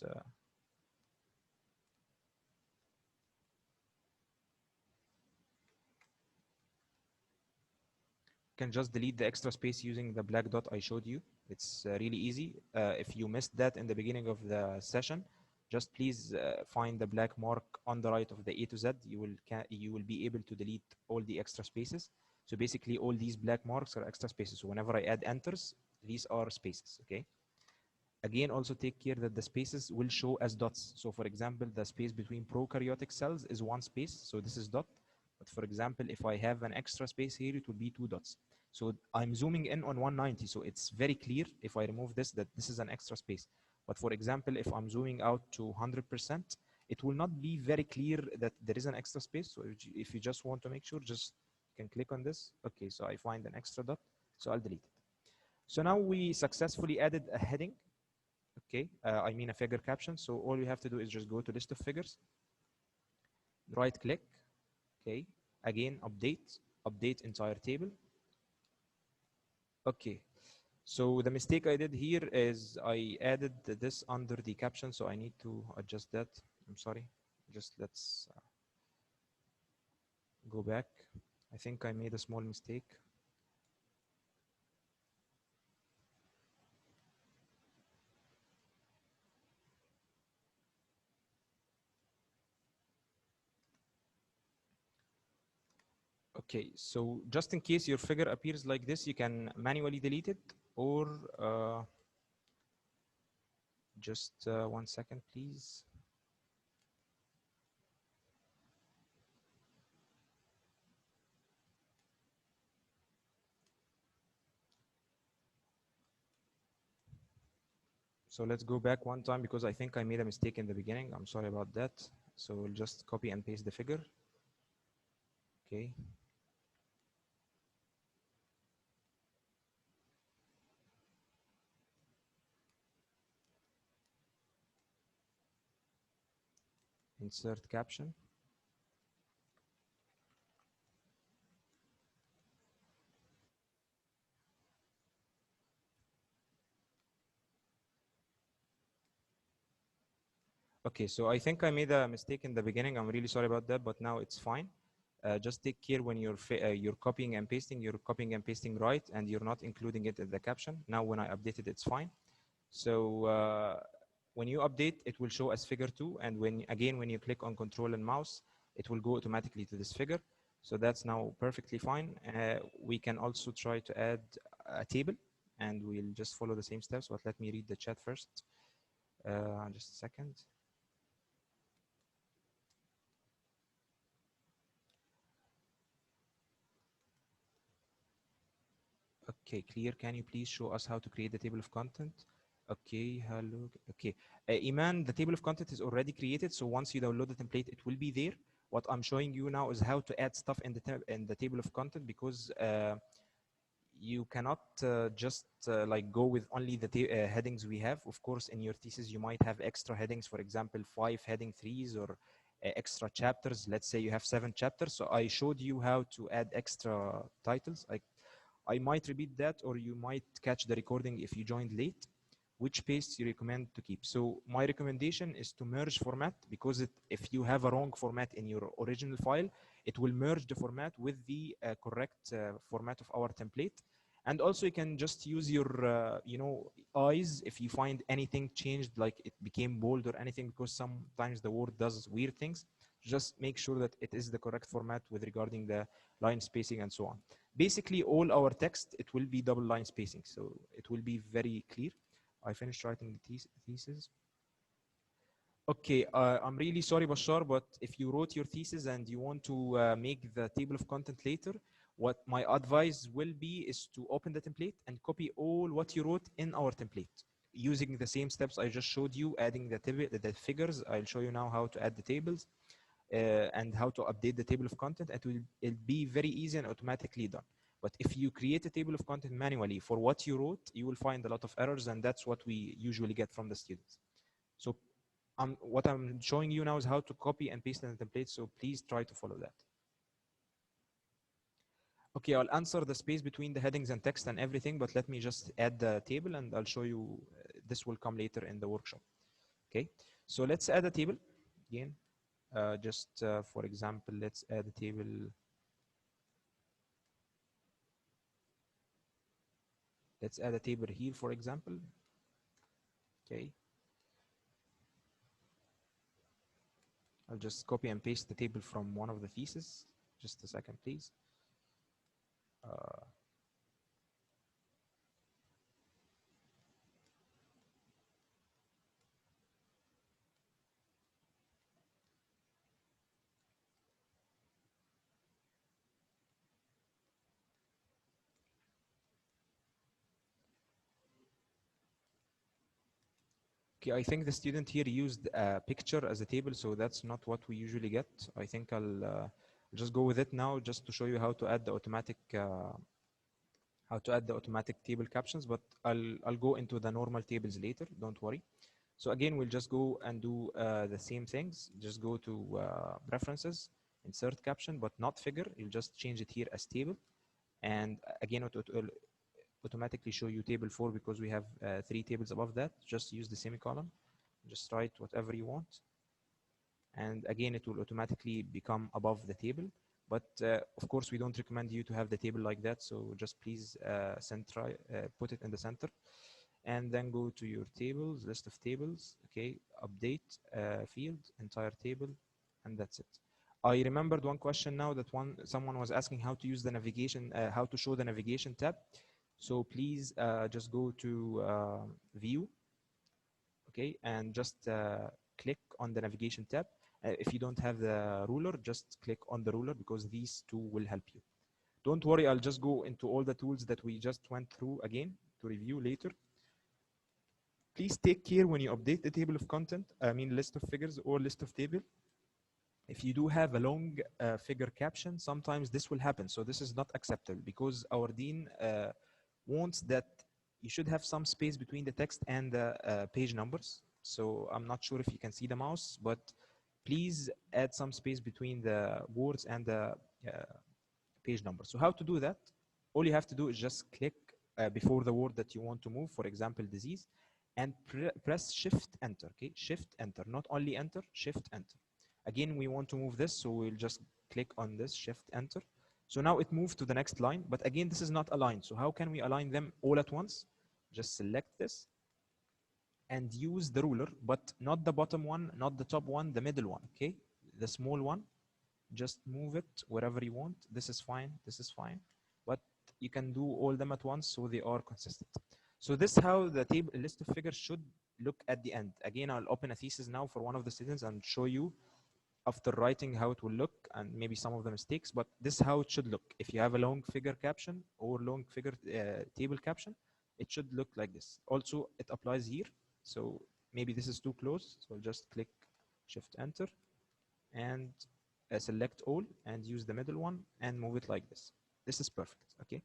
delete the extra space using the black dot I showed you. It's really easy. If you missed that in the beginning of the session, just please find the black mark on the right of the A to Z. You will be able to delete all the extra spaces. So basically all these black marks are extra spaces. So whenever I add enters, these are spaces, okay? Again, also take care that the spaces will show as dots. So for example, the space between prokaryotic cells is 1 space. So this is dot. But for example, if I have an extra space here, it will be 2 dots. So I'm zooming in on 190. So it's very clear if I remove this, that this is an extra space. But for example, if I'm zooming out to 100%, it will not be very clear that there is an extra space. So if you just want to make sure, just you can click on this. Okay, so I find an extra dot. So I'll delete it. So now we successfully added a heading. Okay, I mean a figure caption. So all you have to do is just go to list of figures, right click, okay, again update entire table. Okay, so the mistake I did here is I added this under the caption, so I need to adjust that. I'm sorry, just let's go back. I think I made a small mistake. Okay, so just in case your figure appears like this, you can manually delete it, or just 1 second, please. So let's go back one time because I think I made a mistake in the beginning. I'm sorry about that. So we'll just copy and paste the figure. Okay. Insert caption. Okay, so I think I made a mistake in the beginning. I'm really sorry about that, but now it's fine. Just take care when you're copying and pasting right, and you're not including it in the caption. Now when I update it, it's fine. So when you update, it will show as figure 2, and when you click on control and mouse, it will go automatically to this figure. So that's now perfectly fine. We can also try to add a table, and we'll just follow the same steps, but let me read the chat first. Just a second. Okay, clear. Can you please show us how to create the table of content? Okay, hello. Okay, Iman, the table of content is already created. So once you download the template, it will be there. What I'm showing you now is how to add stuff in the table of content, because you cannot just like go with only the headings we have. Of course, in your thesis, you might have extra headings, for example, 5 heading 3s or extra chapters. Let's say you have 7 chapters. So I showed you how to add extra titles. I might repeat that, or you might catch the recording if you joined late. Which paste you recommend to keep? So my recommendation is to merge format, because if you have a wrong format in your original file, it will merge the format with the correct format of our template. And also you can just use your eyes if you find anything changed, like it became bold or anything, because sometimes the word does weird things. Just make sure that it is the correct format with regarding the line spacing and so on. Basically all our text, it will be double line spacing, so it will be very clear. I finished writing the thesis. Okay, I'm really sorry, Bashar, but if you wrote your thesis and you want to make the table of content later, what my advice will be is to open the template and copy all what you wrote in our template using the same steps I just showed you, adding the figures. I'll show you now how to add the tables and how to update the table of content. It'll be very easy and automatically done. But if you create a table of content manually for what you wrote, you will find a lot of errors, and that's what we usually get from the students. So what I'm showing you now is how to copy and paste in the template, so please try to follow that. Okay, I'll answer the space between the headings and text and everything, but let me just add the table and I'll show you. This will come later in the workshop. Okay, so let's add a table again. For example, let's add a table. Let's add a table here, for example. Okay. I'll just copy and paste the table from one of the theses. Just a second, please. Okay, I think the student here used a picture as a table, so that's not what we usually get. I think I'll just go with it now, just to show you how to add the automatic table captions. But I'll go into the normal tables later. Don't worry. So again, we'll just go and do the same things. Just go to preferences, insert caption, but not figure. You'll just change it here as table, and again it will automatically show you table 4 because we have 3 tables above that. Just use the semicolon, just write whatever you want, and again it will automatically become above the table. But of course we don't recommend you to have the table like that, so just please put it in the center, and then go to your tables, list of tables. Okay, update field, entire table, and that's it. I remembered one question now, that someone was asking how to use the navigation, how to show the navigation tab. So please just go to view, okay, and just click on the navigation tab. If you don't have the ruler, just click on the ruler, because these two will help you. Don't worry, I'll just go into all the tools that we just went through again to review later. Please take care when you update the table of content, I mean list of figures or list of table. If you do have a long figure caption, sometimes this will happen. So this is not acceptable, because our dean wants that you should have some space between the text and the page numbers. So I'm not sure if you can see the mouse, but please add some space between the words and the page number. So how to do that? All you have to do is just click before the word that you want to move, for example, disease, and press Shift Enter. Okay, Shift Enter, not only Enter, Shift Enter. Again, we want to move this, so we'll just click on this, Shift Enter. So now it moved to the next line, but again, this is not aligned. So how can we align them all at once? Just select this and use the ruler, but not the bottom one, not the top one, the middle one, okay? The small one, just move it wherever you want. This is fine, but you can do all them at once so they are consistent. So this is how the table list of figures should look at the end. Again, I'll open a thesis now for one of the students and show you after writing how it will look and maybe some of the mistakes, but this is how it should look. If you have a long figure caption or long figure table caption, it should look like this. Also, it applies here. So maybe this is too close. So I'll just click Shift Enter and select all and use the middle one and move it like this. This is perfect, okay?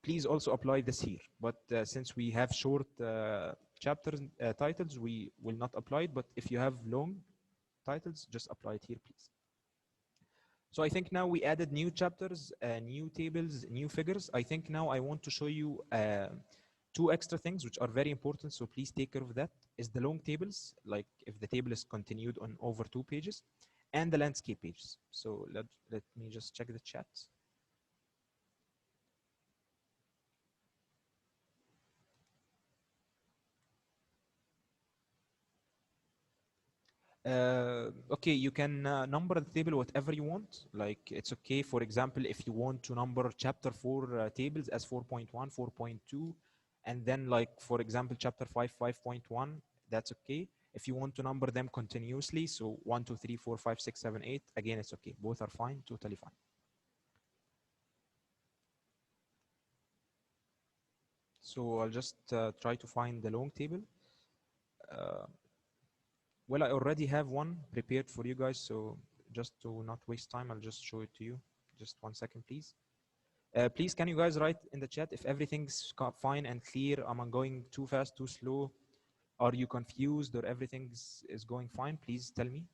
Please also apply this here, but since we have short chapters titles, we will not apply it, but if you have long titles, just apply it here, please. So I think now we added new chapters, new tables, new figures. I think now I want to show you 2 extra things which are very important, so please take care of that, is the long tables, like if the table is continued on over 2 pages, and the landscape pages. So let me just check the chat. Okay, you can number the table whatever you want. Like it's okay, for example, if you want to number chapter 4 tables as 4.1, 4.2, and then like, for example, chapter 5, 5.1, that's okay. If you want to number them continuously, so 1, 2, 3, 4, 5, 6, 7, 8, again, it's okay. Both are fine, totally fine. So I'll just try to find the long table. Uh, well, I already have one prepared for you guys, so just to not waste time, I'll just show it to you. Just 1 second, please. Please, can you guys write in the chat if everything's fine and clear? Am I going too fast, too slow? Are you confused or everything is going fine? Please tell me.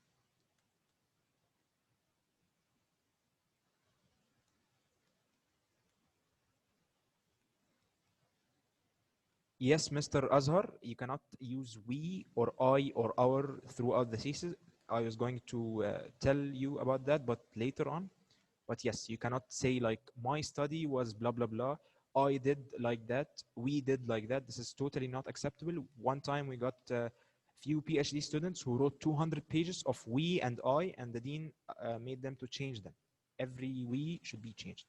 Yes, Mr. Azhar, you cannot use we or I or our throughout the thesis. I was going to tell you about that, but later on. But yes, you cannot say like my study was blah, blah, blah. I did like that. We did like that. This is totally not acceptable. One time we got a few PhD students who wrote 200 pages of we and I, and the dean made them to change them. Every we should be changed.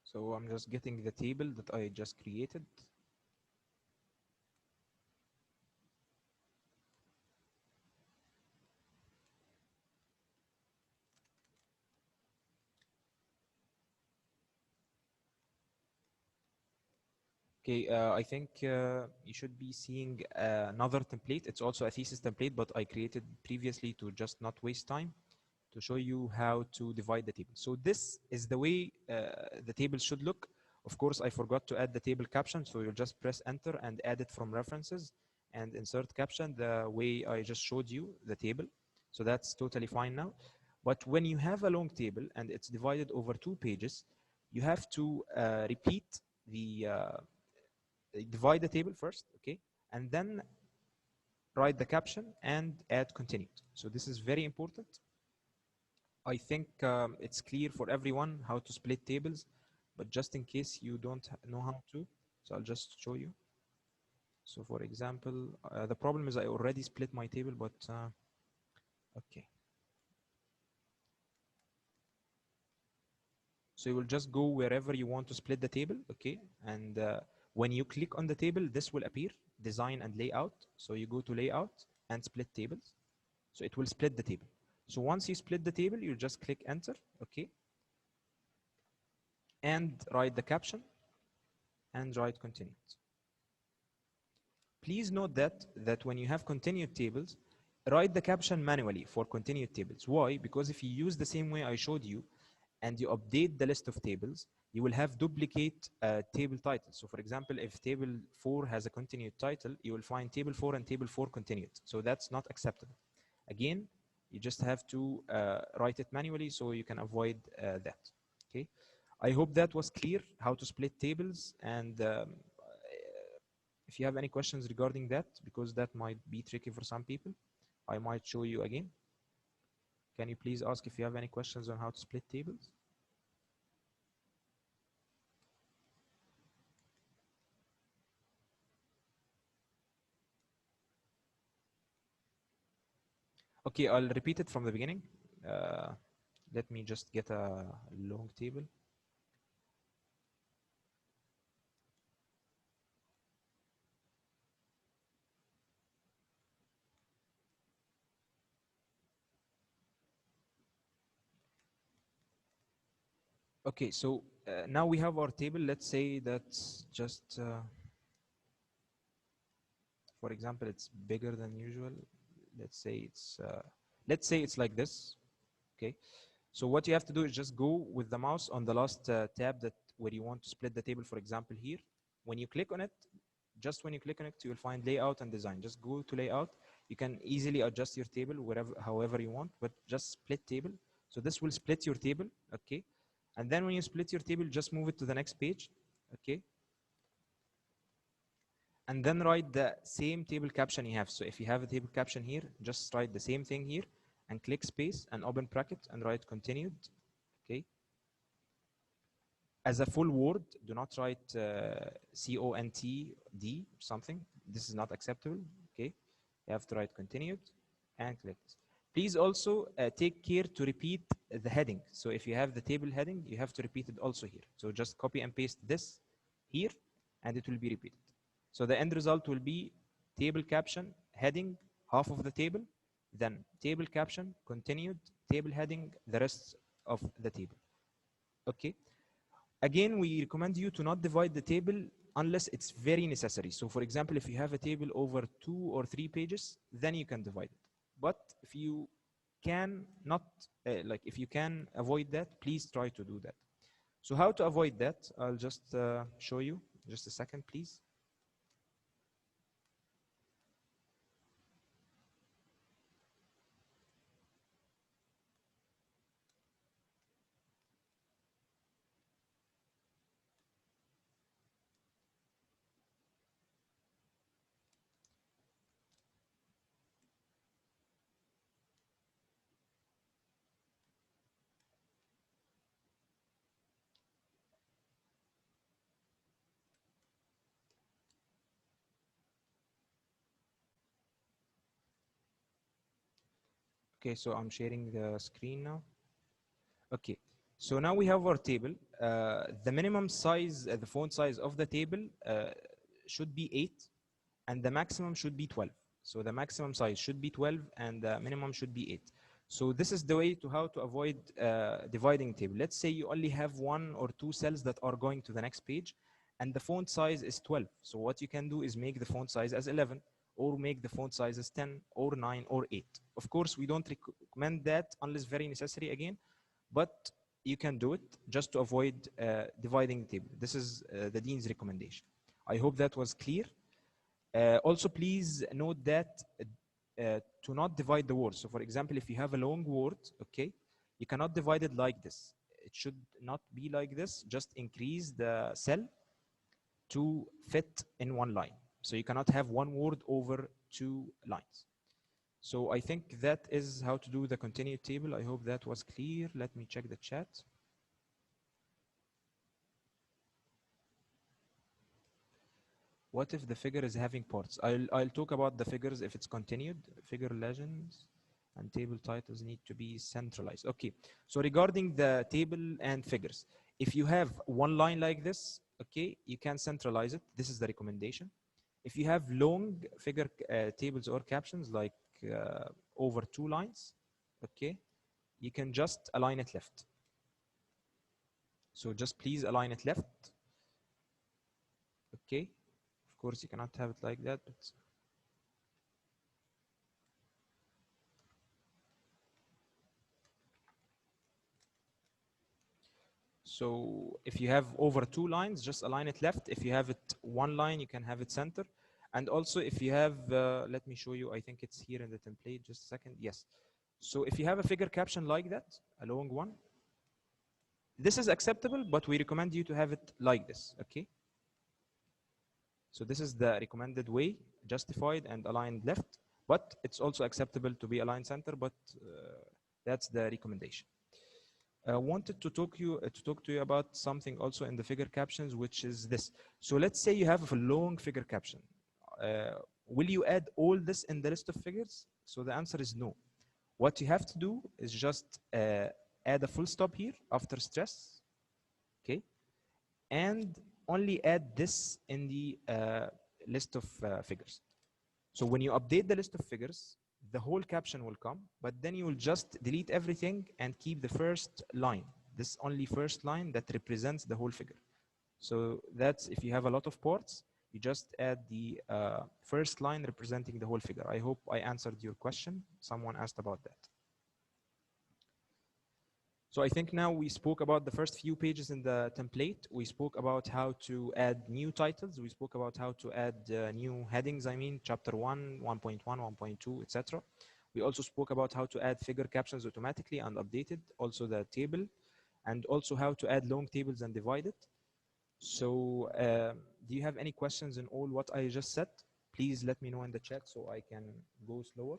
So I'm just getting the table that I just created. Okay, I think you should be seeing another template. It's also a thesis template, but I created previously to just not waste time to show you how to divide the table. So this is the way the table should look. Of course, I forgot to add the table caption, so you'll just press enter and add it from references and insert caption the way I just showed you the table. So that's totally fine now. But when you have a long table and it's divided over 2 pages, you have to repeat the divide the table first, okay, and then write the caption and add continued. So this is very important. I think it's clear for everyone how to split tables, but just in case you don't know how to, so I'll just show you. So for example, the problem is I already split my table, but okay. So you will just go wherever you want to split the table, okay? And when you click on the table, this will appear, design and layout. So you go to layout and split tables. So it will split the table. So once you split the table, you just click enter, okay? And write the caption and write continued. Please note that when you have continued tables, write the caption manually for continued tables. Why? Because if you use the same way I showed you and you update the list of tables, you will have duplicate table titles. So for example, if table 4 has a continued title, you will find table 4 and table 4 continued. So that's not acceptable. Again, you just have to write it manually so you can avoid that. Okay. I hope that was clear how to split tables, and if you have any questions regarding that, because that might be tricky for some people, I might show you again. Can you please ask if you have any questions on how to split tables? Okay, I'll repeat it from the beginning. Let me just get a long table. Okay, so now we have our table. Let's say that's just, for example, it's bigger than usual. Let's say it's like this. Okay, so what you have to do is just go with the mouse on the last tab that where you want to split the table. For example, here, when you click on it, just when you click on it, you'll find layout and design. Just go to layout. You can easily adjust your table wherever, however you want, but just split table. So this will split your table, okay? And then when you split your table, just move it to the next page, okay? And then write the same table caption you have. So if you have a table caption here, just write the same thing here and click space and open bracket and write continued. Okay. As a full word, do not write CONTD or something. This is not acceptable. Okay. You have to write continued and click this. Please also take care to repeat the heading. So if you have the table heading, you have to repeat it also here. So just copy and paste this here and it will be repeated. So the end result will be table caption, heading, half of the table, then table caption, continued, table heading, the rest of the table. Okay. Again, we recommend you to not divide the table unless it's very necessary. So for example, if you have a table over 2 or 3 pages, then you can divide it. But if you can not, if you can avoid that, please try to do that. So how to avoid that? I'll just show you. Just a second, please. Okay, so I'm sharing the screen now. Okay, so now we have our table. The minimum size, the font size of the table should be 8, and the maximum should be 12. So the maximum size should be 12, and the minimum should be 8. So this is the way to how to avoid dividing table. Let's say you only have 1 or 2 cells that are going to the next page, and the font size is 12. So what you can do is make the font size as 11, or make the font size as 10, or 9, or 8. Of course, we don't recommend that unless very necessary again, but you can do it just to avoid dividing the table. This is the dean's recommendation. I hope that was clear. Also, please note that to not divide the words. So for example, if you have a long word, okay, you cannot divide it like this. It should not be like this. Just increase the cell to fit in one line. So you cannot have one word over 2 lines. So I think that is how to do the continued table. I hope that was clear. Let me check the chat. What if the figure is having parts? I'll talk about the figures if it's continued. Figure legends and table titles need to be centralized. Okay, so regarding the table and figures, if you have one line like this, okay, you can centralize it. This is the recommendation. If you have long figure tables or captions like over 2 lines, okay, you can just align it left. So just please align it left. Okay, of course you cannot have it like that, but so if you have over 2 lines, just align it left. If you have it 1 line, you can have it center. And also if you have, let me show you, I think it's here in the template, just a second. Yes. So if you have a figure caption like that, a long one, this is acceptable, but we recommend you to have it like this, okay? So this is the recommended way, justified and aligned left, but it's also acceptable to be aligned center, but that's the recommendation. I wanted to talk to you about something also in the figure captions, which is this. So let's say you have a long figure caption. Will you add all this in the list of figures? So the answer is no. What you have to do is just add a full stop here after stress, okay? And only add this in the list of figures. So when you update the list of figures, the whole caption will come, but then you will just delete everything and keep the first line. This only first line that represents the whole figure. So that's if you have a lot of parts, you just add the first line representing the whole figure. I hope I answered your question. Someone asked about that. So I think now we spoke about the first few pages in the template. We spoke about how to add new titles. We spoke about how to add new headings, I mean, chapter 1, 1.1, 1.2, etc. We also spoke about how to add figure captions automatically and updated, also the table, and also how to add long tables and divide it. So do you have any questions in all what I just said? Please let me know in the chat so I can go slower.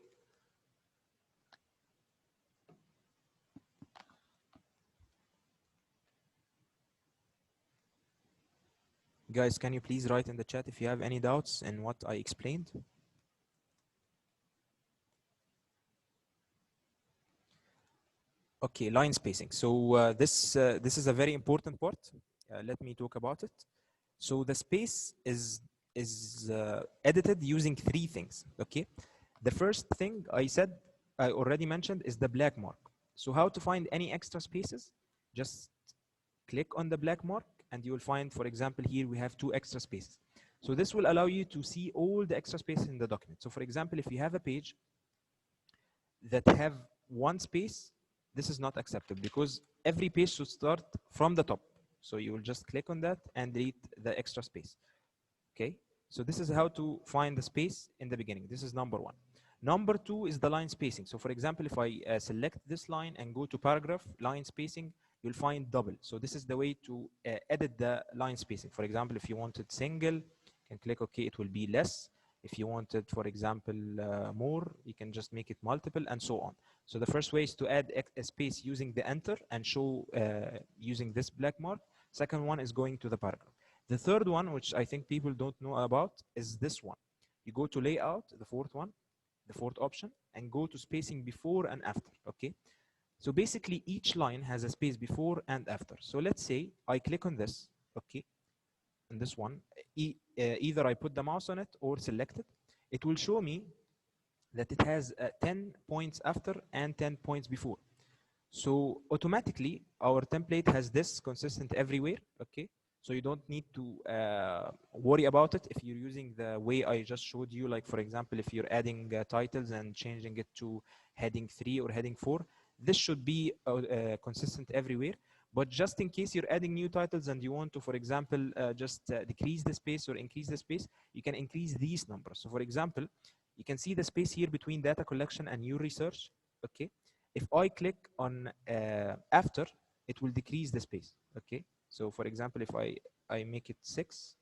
Guys, can you please write in the chat if you have any doubts in what I explained? Okay, line spacing. So this is a very important part. Let me talk about it. So the space is edited using three things. Okay, the first thing I already mentioned is the black mark. So how to find any extra spaces? Just click on the black mark and you will find, for example, here we have 2 extra spaces. So this will allow you to see all the extra spaces in the document. So for example, if you have a page that have 1 space, this is not acceptable because every page should start from the top. So you will just click on that and delete the extra space. Okay, so this is how to find the space in the beginning. This is number 1. Number 2 is the line spacing. So for example, if I select this line and go to paragraph, line spacing, you'll find double. So this is the way to edit the line spacing. For example, if you wanted single, you can click OK, it will be less. If you wanted, for example, more, you can just make it multiple and so on. So the first way is to add a space using the enter and show using this black mark. Second one is going to the paragraph. The third one, which I think people don't know about, is this one. You go to layout, the fourth one, the fourth option, and go to spacing before and after, okay? So basically each line has a space before and after. So let's say I click on this, okay? And this one, either I put the mouse on it or select it. It will show me that it has 10 points after and 10 points before. So automatically our template has this consistent everywhere, okay? So you don't need to worry about it if you're using the way I just showed you. Like for example, if you're adding titles and changing it to heading 3 or heading 4, this should be consistent everywhere. But just in case you're adding new titles and you want to, for example, just decrease the space or increase the space, you can increase these numbers. So for example, you can see the space here between data collection and new research, okay? If I click on after, it will decrease the space, okay? So for example, if I make it 6,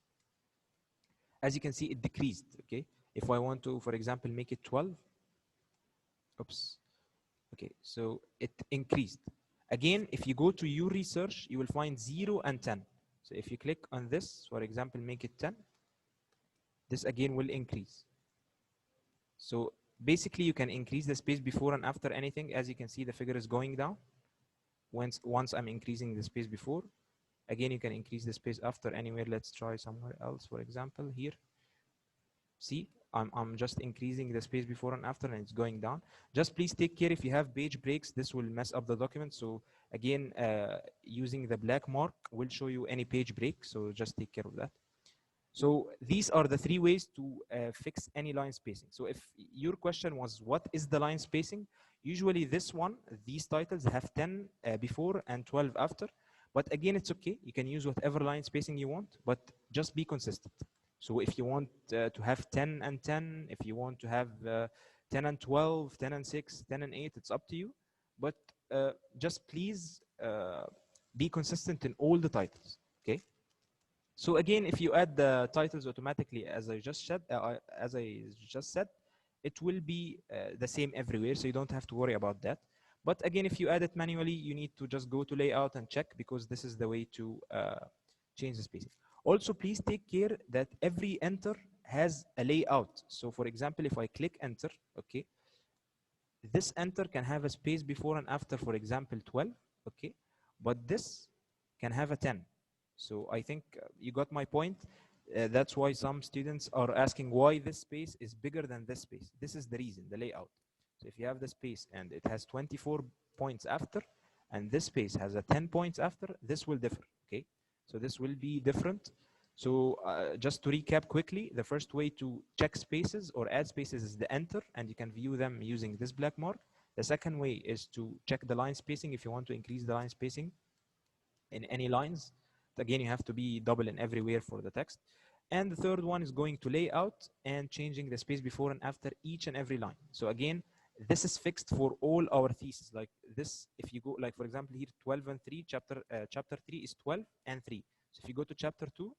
as you can see, it decreased, okay? If I want to, for example, make it 12, oops, okay, so it increased. Again, if you go to your research, you will find 0 and 10. So if you click on this, for example, make it 10, this again will increase. So basically you can increase the space before and after anything. As you can see, the figure is going down. Once I'm increasing the space before, again, you can increase the space after anywhere. Let's try somewhere else, for example, here. See, I'm just increasing the space before and after, and it's going down. Just please take care if you have page breaks, this will mess up the document. So again, using the black mark will show you any page break. So just take care of that. So these are the 3 ways to fix any line spacing. So if your question was, what is the line spacing? Usually this one, these titles have 10 before and 12 after. But again, it's okay. You can use whatever line spacing you want, but just be consistent. So if you want to have 10 and 10, if you want to have 10 and 12, 10 and 6, 10 and 8, it's up to you. But just please be consistent in all the titles, okay? So again, if you add the titles automatically, as I just said, it will be the same everywhere, so you don't have to worry about that. But again, if you add it manually, you need to just go to layout and check, because this is the way to change the spacing. Also, please take care that every enter has a layout. So for example, if I click enter, okay, this enter can have a space before and after, for example, 12, okay, but this can have a 10. So I think you got my point. That's why some students are asking why this space is bigger than this space. This is the reason, the layout. So if you have the space and it has 24 points after, and this space has a 10 points after, this will differ, okay? So this will be different. So just to recap quickly, the first way to check spaces or add spaces is the enter, and you can view them using this black mark. The second way is to check the line spacing if you want to increase the line spacing in any lines. Again, you have to be double in everywhere for the text. And the third one is going to layout and changing the space before and after each and every line. So again, this is fixed for all our theses. Like this, if you go, like for example here, 12 and 3, chapter 3 is 12 and 3. So if you go to chapter 2,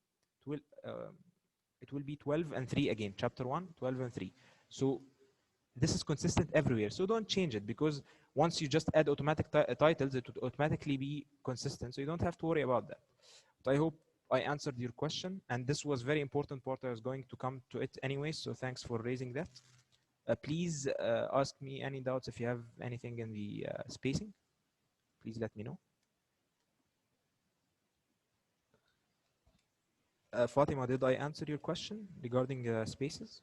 it will be 12 and 3 again. Chapter 1, 12 and 3. So this is consistent everywhere. So don't change it, because once you just add automatic titles, it would automatically be consistent. So you don't have to worry about that. But I hope I answered your question, and this was very important part. I was going to come to it anyway, so thanks for raising that. Please ask me any doubts if you have anything in the spacing. Please let me know. Fatima, did I answer your question regarding spaces?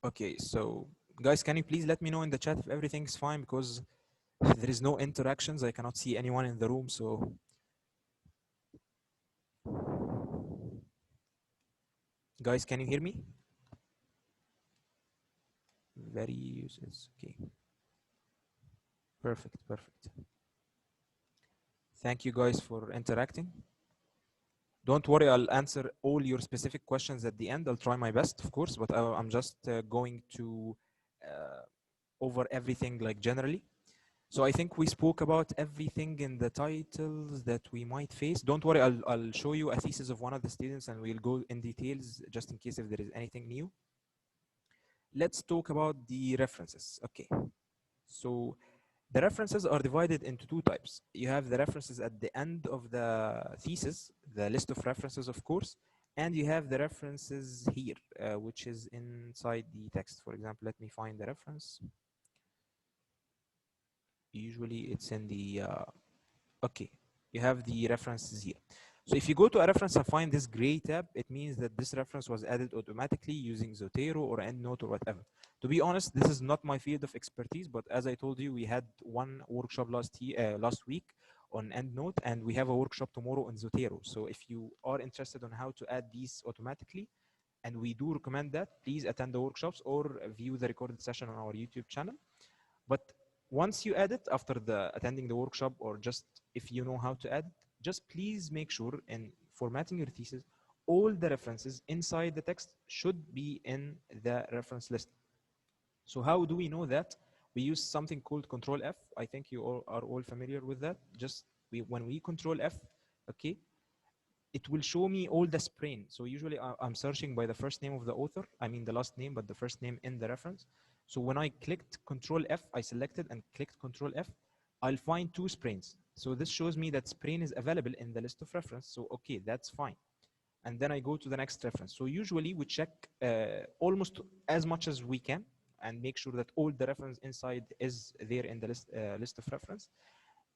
Okay, so guys, can you please let me know in the chat if everything's fine, because there is no interactions. I cannot see anyone in the room, so. Guys, can you hear me? Very useless. Okay. Perfect, perfect. Thank you guys for interacting. Don't worry, I'll answer all your specific questions at the end. I'll try my best, of course, but I'm just going to over everything like generally. So I think we spoke about everything in the titles that we might face. Don't worry, I'll show you a thesis of one of the students and we'll go in details just in case if there is anything new. Let's talk about the references. Okay. So the references are divided into two types. You have the references at the end of the thesis, the list of references, of course, and you have the references here, which is inside the text. For example, let me find the reference. Usually it's in the, okay, you have the references here. So if you go to a reference and find this gray tab, it means that this reference was added automatically using Zotero or EndNote or whatever. To be honest, this is not my field of expertise, but as I told you, we had one workshop last week on EndNote, and we have a workshop tomorrow on Zotero. So if you are interested on how to add these automatically, and we do recommend that, please attend the workshops or view the recorded session on our YouTube channel. But once you add it after attending the workshop, or just if you know how to add, just please make sure in formatting your thesis, all the references inside the text should be in the reference list. So how do we know that? We use something called Control F. I think you all are all familiar with that. Just when we Control F, okay, it will show me all the sprain. So usually I'm searching by the first name of the author. I mean the last name, but the first name in the reference. So when I clicked Control F, I selected and clicked Control F, I'll find two sprains. So this shows me that sprain is available in the list of reference. So okay, that's fine. And then I go to the next reference. So usually we check almost as much as we can and make sure that all the reference inside is there in the list of reference.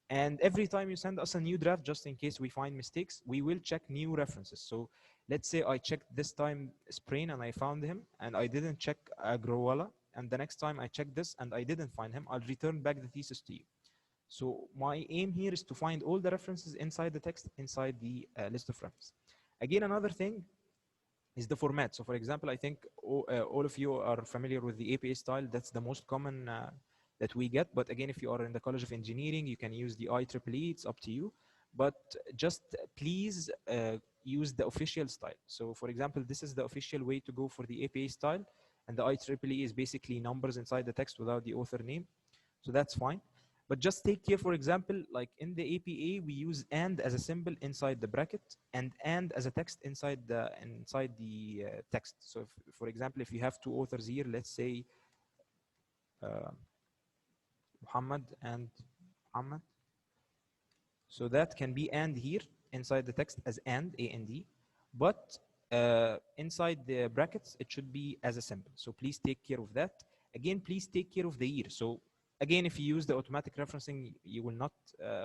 And every time you send us a new draft, just in case we find mistakes, we will check new references. So let's say I checked this time Sprain and I found him, and I didn't check Agrawala, and the next time I check this and I didn't find him, I'll return back the thesis to you. So my aim here is to find all the references inside the text, inside the list of references. Again, another thing is the format. So for example, I think all of you are familiar with the APA style. That's the most common that we get. But again, if you are in the College of Engineering, you can use the IEEE, it's up to you. But just please use the official style. So for example, this is the official way to go for the APA style. And the IEEE is basically numbers inside the text without the author name. So that's fine. But just take care, for example, like in the APA, we use and as a symbol inside the bracket and as a text inside the text. So if, for example, if you have two authors here, let's say Muhammad and Muhammad. So that can be and here inside the text as and, A-N-D, but inside the brackets, it should be as a symbol. So please take care of that. Again, please take care of the year. So again, if you use the automatic referencing, you will not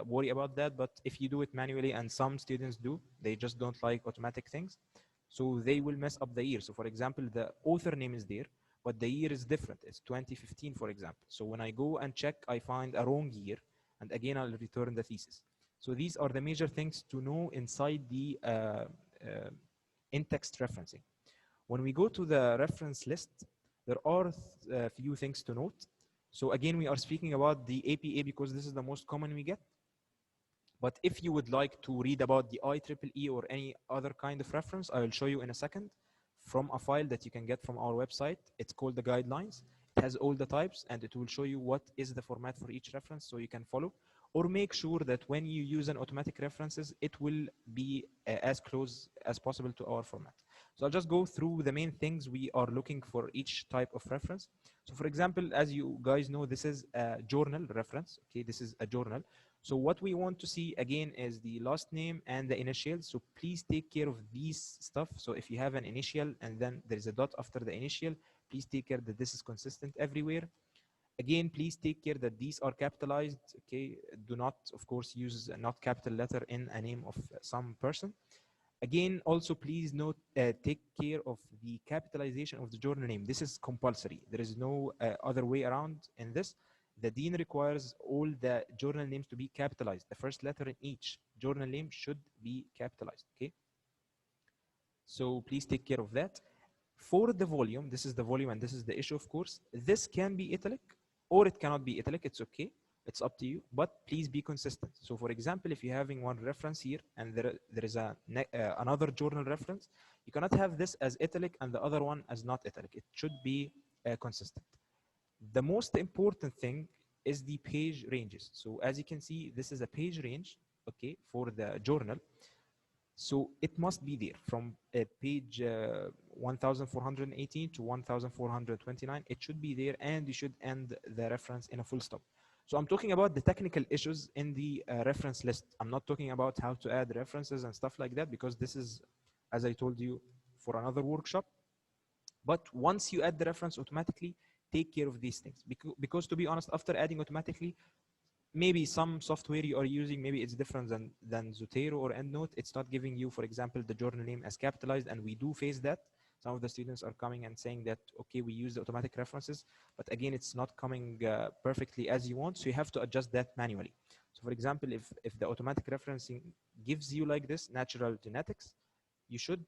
worry about that. But if you do it manually, and some students do, they just don't like automatic things. So they will mess up the year. So for example, the author name is there, but the year is different. It's 2015, for example. So when I go and check, I find a wrong year. And again, I'll return the thesis. So these are the major things to know inside the in-text referencing. When we go to the reference list, there are a few things to note. So again, we are speaking about the APA because this is the most common we get. But if you would like to read about the IEEE or any other kind of reference, I will show you in a second from a file that you can get from our website. It's called the guidelines. It has all the types, and it will show you what is the format for each reference so you can follow. Or make sure that when you use an automatic references, it will be as close as possible to our format. So I'll just go through the main things we are looking for each type of reference. So for example, as you guys know, this is a journal reference. Okay, this is a journal. So what we want to see again is the last name and the initials. So please take care of these stuff. So if you have an initial and then there is a dot after the initial, please take care that this is consistent everywhere. Again, please take care that these are capitalized. Okay, do not, of course, use a not capital letter in a name of some person. Again, also please note, take care of the capitalization of the journal name. This is compulsory. There is no other way around in this. The dean requires all the journal names to be capitalized. The first letter in each journal name should be capitalized, okay? So please take care of that. For the volume, this is the volume and this is the issue, of course. This can be italic or it cannot be italic. It's okay. It's up to you, but please be consistent. So for example, if you're having one reference here and there is another journal reference, you cannot have this as italic and the other one as not italic. It should be consistent. The most important thing is the page ranges. So as you can see, this is a page range, okay, for the journal. So it must be there from page 1418 to 1429. It should be there, and you should end the reference in a full stop. So I'm talking about the technical issues in the reference list. I'm not talking about how to add references and stuff like that, because this is, as I told you, for another workshop. But once you add the reference automatically, take care of these things. Because to be honest, after adding automatically, maybe some software you are using, maybe it's different than Zotero or EndNote. It's not giving you, for example, the journal name as capitalized, and we do face that. Some of the students are coming and saying that, okay, we use the automatic references, but again, it's not coming perfectly as you want, so you have to adjust that manually. So for example, if the automatic referencing gives you like this, natural genetics, you should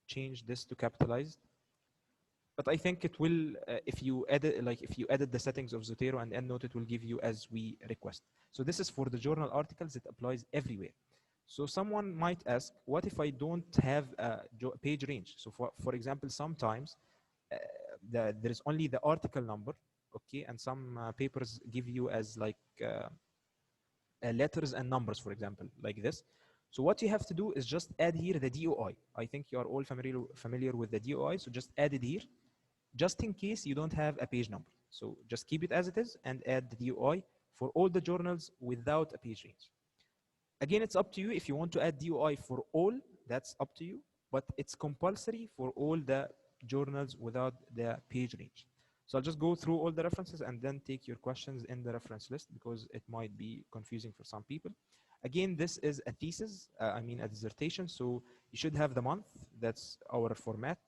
change this to capitalized. But I think it will, if you edit the settings of Zotero and EndNote, it will give you as we request. So this is for the journal articles. It applies everywhere. So someone might ask, what if I don't have a page range? So for example, sometimes there is only the article number, okay, and some papers give you as like letters and numbers, for example, like this. So what you have to do is just add here the DOI. I think you are all familiar with the DOI, so just add it here, just in case you don't have a page number. So just keep it as it is and add the DOI for all the journals without a page range. Again, it's up to you. If you want to add DOI for all, that's up to you, but it's compulsory for all the journals without the page range. So I'll just go through all the references and then take your questions in the reference list, because it might be confusing for some people. Again, this is a thesis, a dissertation, so you should have the month. That's our format.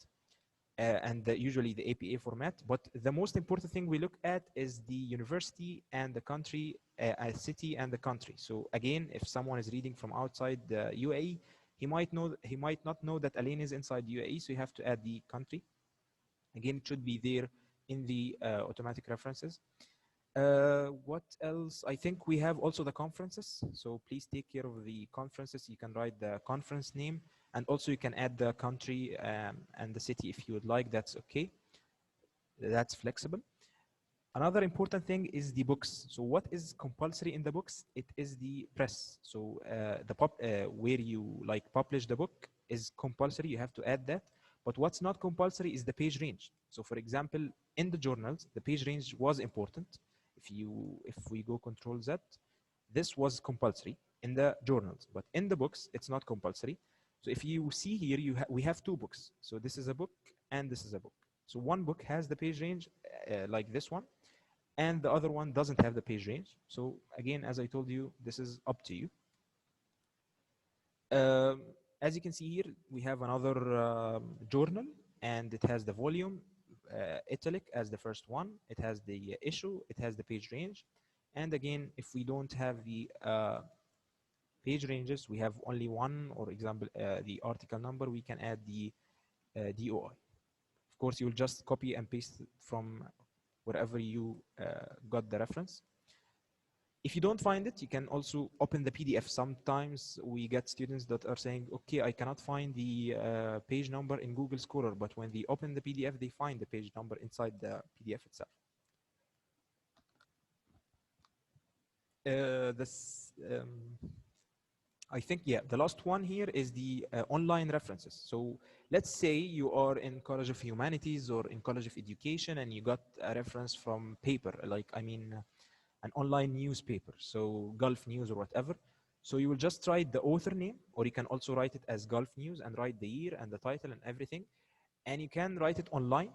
And usually the APA format. But the most important thing we look at is the university and the country, city and the country. So again, if someone is reading from outside the UAE, he might not know that Alain is inside UAE, so you have to add the country. Again, it should be there in the automatic references. What else? I think we have also the conferences. So please take care of the conferences. You can write the conference name, and also you can add the country and the city if you would like. That's okay. That's flexible. Another important thing is the books. So what is compulsory in the books? It is the press. So where you like publish the book is compulsory. You have to add that. But what's not compulsory is the page range. So for example, in the journals, the page range was important. If we go Control Z, this was compulsory in the journals, but in the books, it's not compulsory. So if you see here, we have two books. So this is a book and this is a book. So one book has the page range like this one, and the other one doesn't have the page range. So again, as I told you, this is up to you. As you can see here, we have another journal, and it has the volume, italic as the first one. It has the issue, it has the page range. And again, if we don't have the page ranges, we have only one, or example, the article number, we can add the DOI. Of course, you'll just copy and paste from wherever you got the reference. If you don't find it, you can also open the PDF. Sometimes we get students that are saying, okay, I cannot find the page number in Google Scholar, but when they open the PDF, they find the page number inside the PDF itself. I think, yeah, the last one here is the online references. So let's say you are in College of Humanities or in College of Education and you got a reference from paper, like, I mean, an online newspaper, so Gulf News or whatever. So you will just write the author name, or you can also write it as Gulf News and write the year and the title and everything. And you can write it online.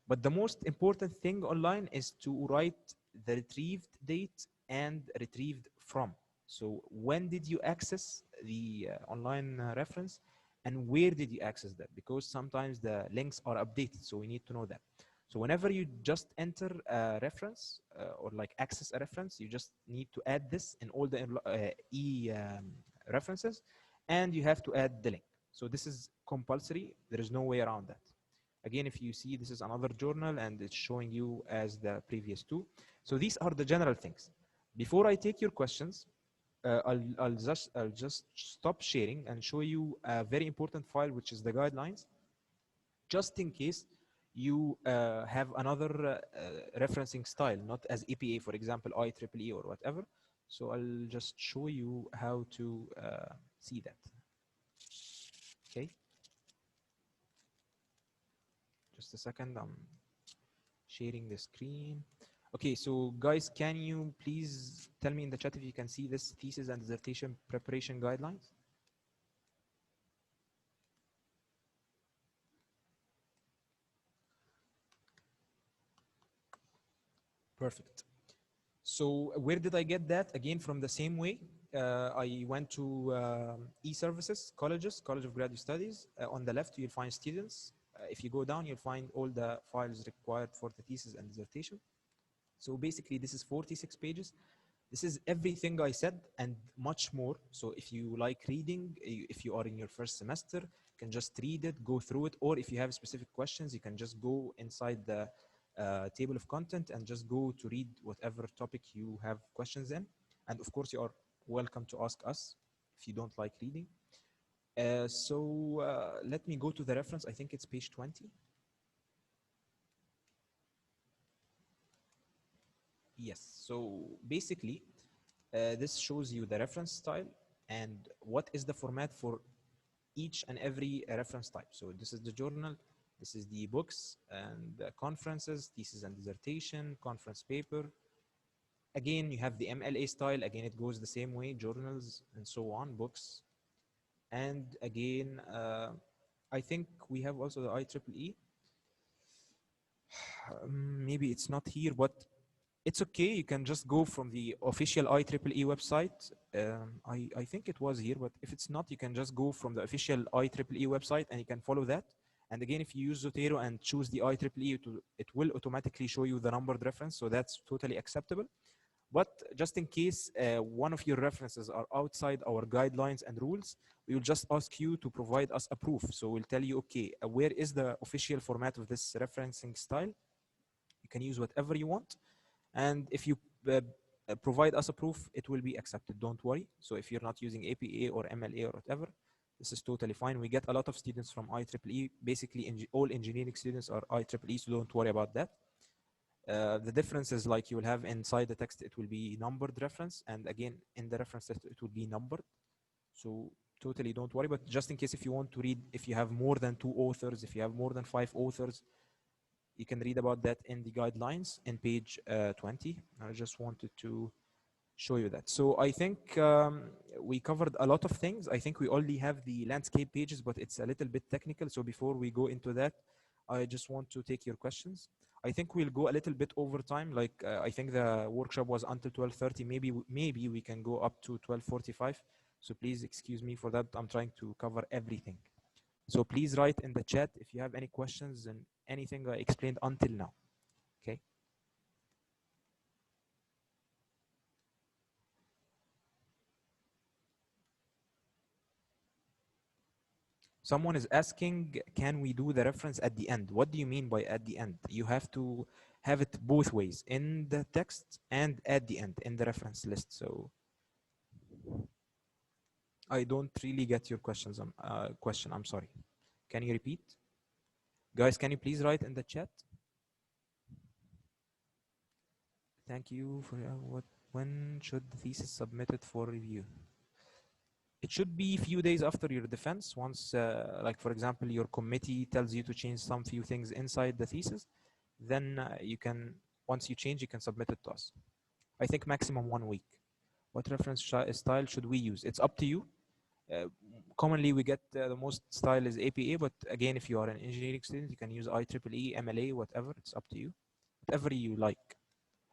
But the most important thing online is to write the retrieved date and retrieved from. So when did you access the online reference and where did you access that? Because sometimes the links are updated, so we need to know that. So whenever you just enter a reference or like access a reference, you just need to add this in all the references, and you have to add the link. So this is compulsory. There is no way around that. Again, if you see, this is another journal and it's showing you as the previous two. So these are the general things. Before I take your questions, I'll just stop sharing and show you a very important file, which is the guidelines, just in case you have another referencing style, not as APA, for example, IEEE or whatever. So I'll just show you how to see that. Okay. Just a second, I'm sharing the screen. Okay, so guys, can you please tell me in the chat if you can see this thesis and dissertation preparation guidelines? Perfect. So where did I get that? Again, from the same way. I went to e-services, colleges, College of Graduate Studies. On the left, you'll find students. If you go down, you'll find all the files required for the thesis and dissertation. So basically, this is 46 pages. This is everything I said and much more. So if you like reading, if you are in your first semester, you can just read it, go through it, or if you have specific questions, you can just go inside the table of content and just go to read whatever topic you have questions in. And of course, you are welcome to ask us if you don't like reading. Let me go to the reference. I think it's page 20. Yes, so basically, this shows you the reference style and what is the format for each and every reference type. So this is the journal, this is the books and the conferences, thesis and dissertation, conference paper. Again, you have the MLA style. Again, it goes the same way, journals and so on, books. And again, I think we have also the IEEE. Maybe it's not here, but it's okay. You can just go from the official IEEE website. I think it was here, but if it's not, you can just go from the official IEEE website and you can follow that. And again, if you use Zotero and choose the IEEE, it will automatically show you the numbered reference. So that's totally acceptable. But just in case one of your references are outside our guidelines and rules, we will just ask you to provide us a proof. So we'll tell you, okay, where is the official format of this referencing style? You can use whatever you want. And if you provide us a proof, it will be accepted. Don't worry. So if you're not using APA or MLA or whatever, this is totally fine. We get a lot of students from IEEE. Basically, all engineering students are IEEE, so don't worry about that. The difference is like you will have inside the text, it will be numbered reference. And again, in the reference text, it will be numbered. So totally don't worry. But just in case if you want to read, if you have more than 2 authors, if you have more than 5 authors, you can read about that in the guidelines in page 20. I just wanted to show you that. So I think we covered a lot of things. I think we only have the landscape pages, but it's a little bit technical. So before we go into that, I just want to take your questions. I think we'll go a little bit over time. Like I think the workshop was until 12:30. Maybe we can go up to 12:45. So please excuse me for that. I'm trying to cover everything. So please write in the chat if you have any questions and anything I explained until now. Okay. Someone is asking, can we do the reference at the end? What do you mean by at the end? You have to have it both ways, in the text and at the end, in the reference list. So I don't really get your questions. Question, I'm sorry. Can you repeat? Guys, can you please write in the chat? Thank you for when should the thesis submitted for review? It should be a few days after your defense. Once, like for example, your committee tells you to change some few things inside the thesis, then you can, once you change, you can submit it to us. I think maximum 1 week. What reference style should we use? It's up to you. Commonly, we get the most style is APA, but again, if you are an engineering student, you can use IEEE, MLA, whatever. It's up to you. Whatever you like,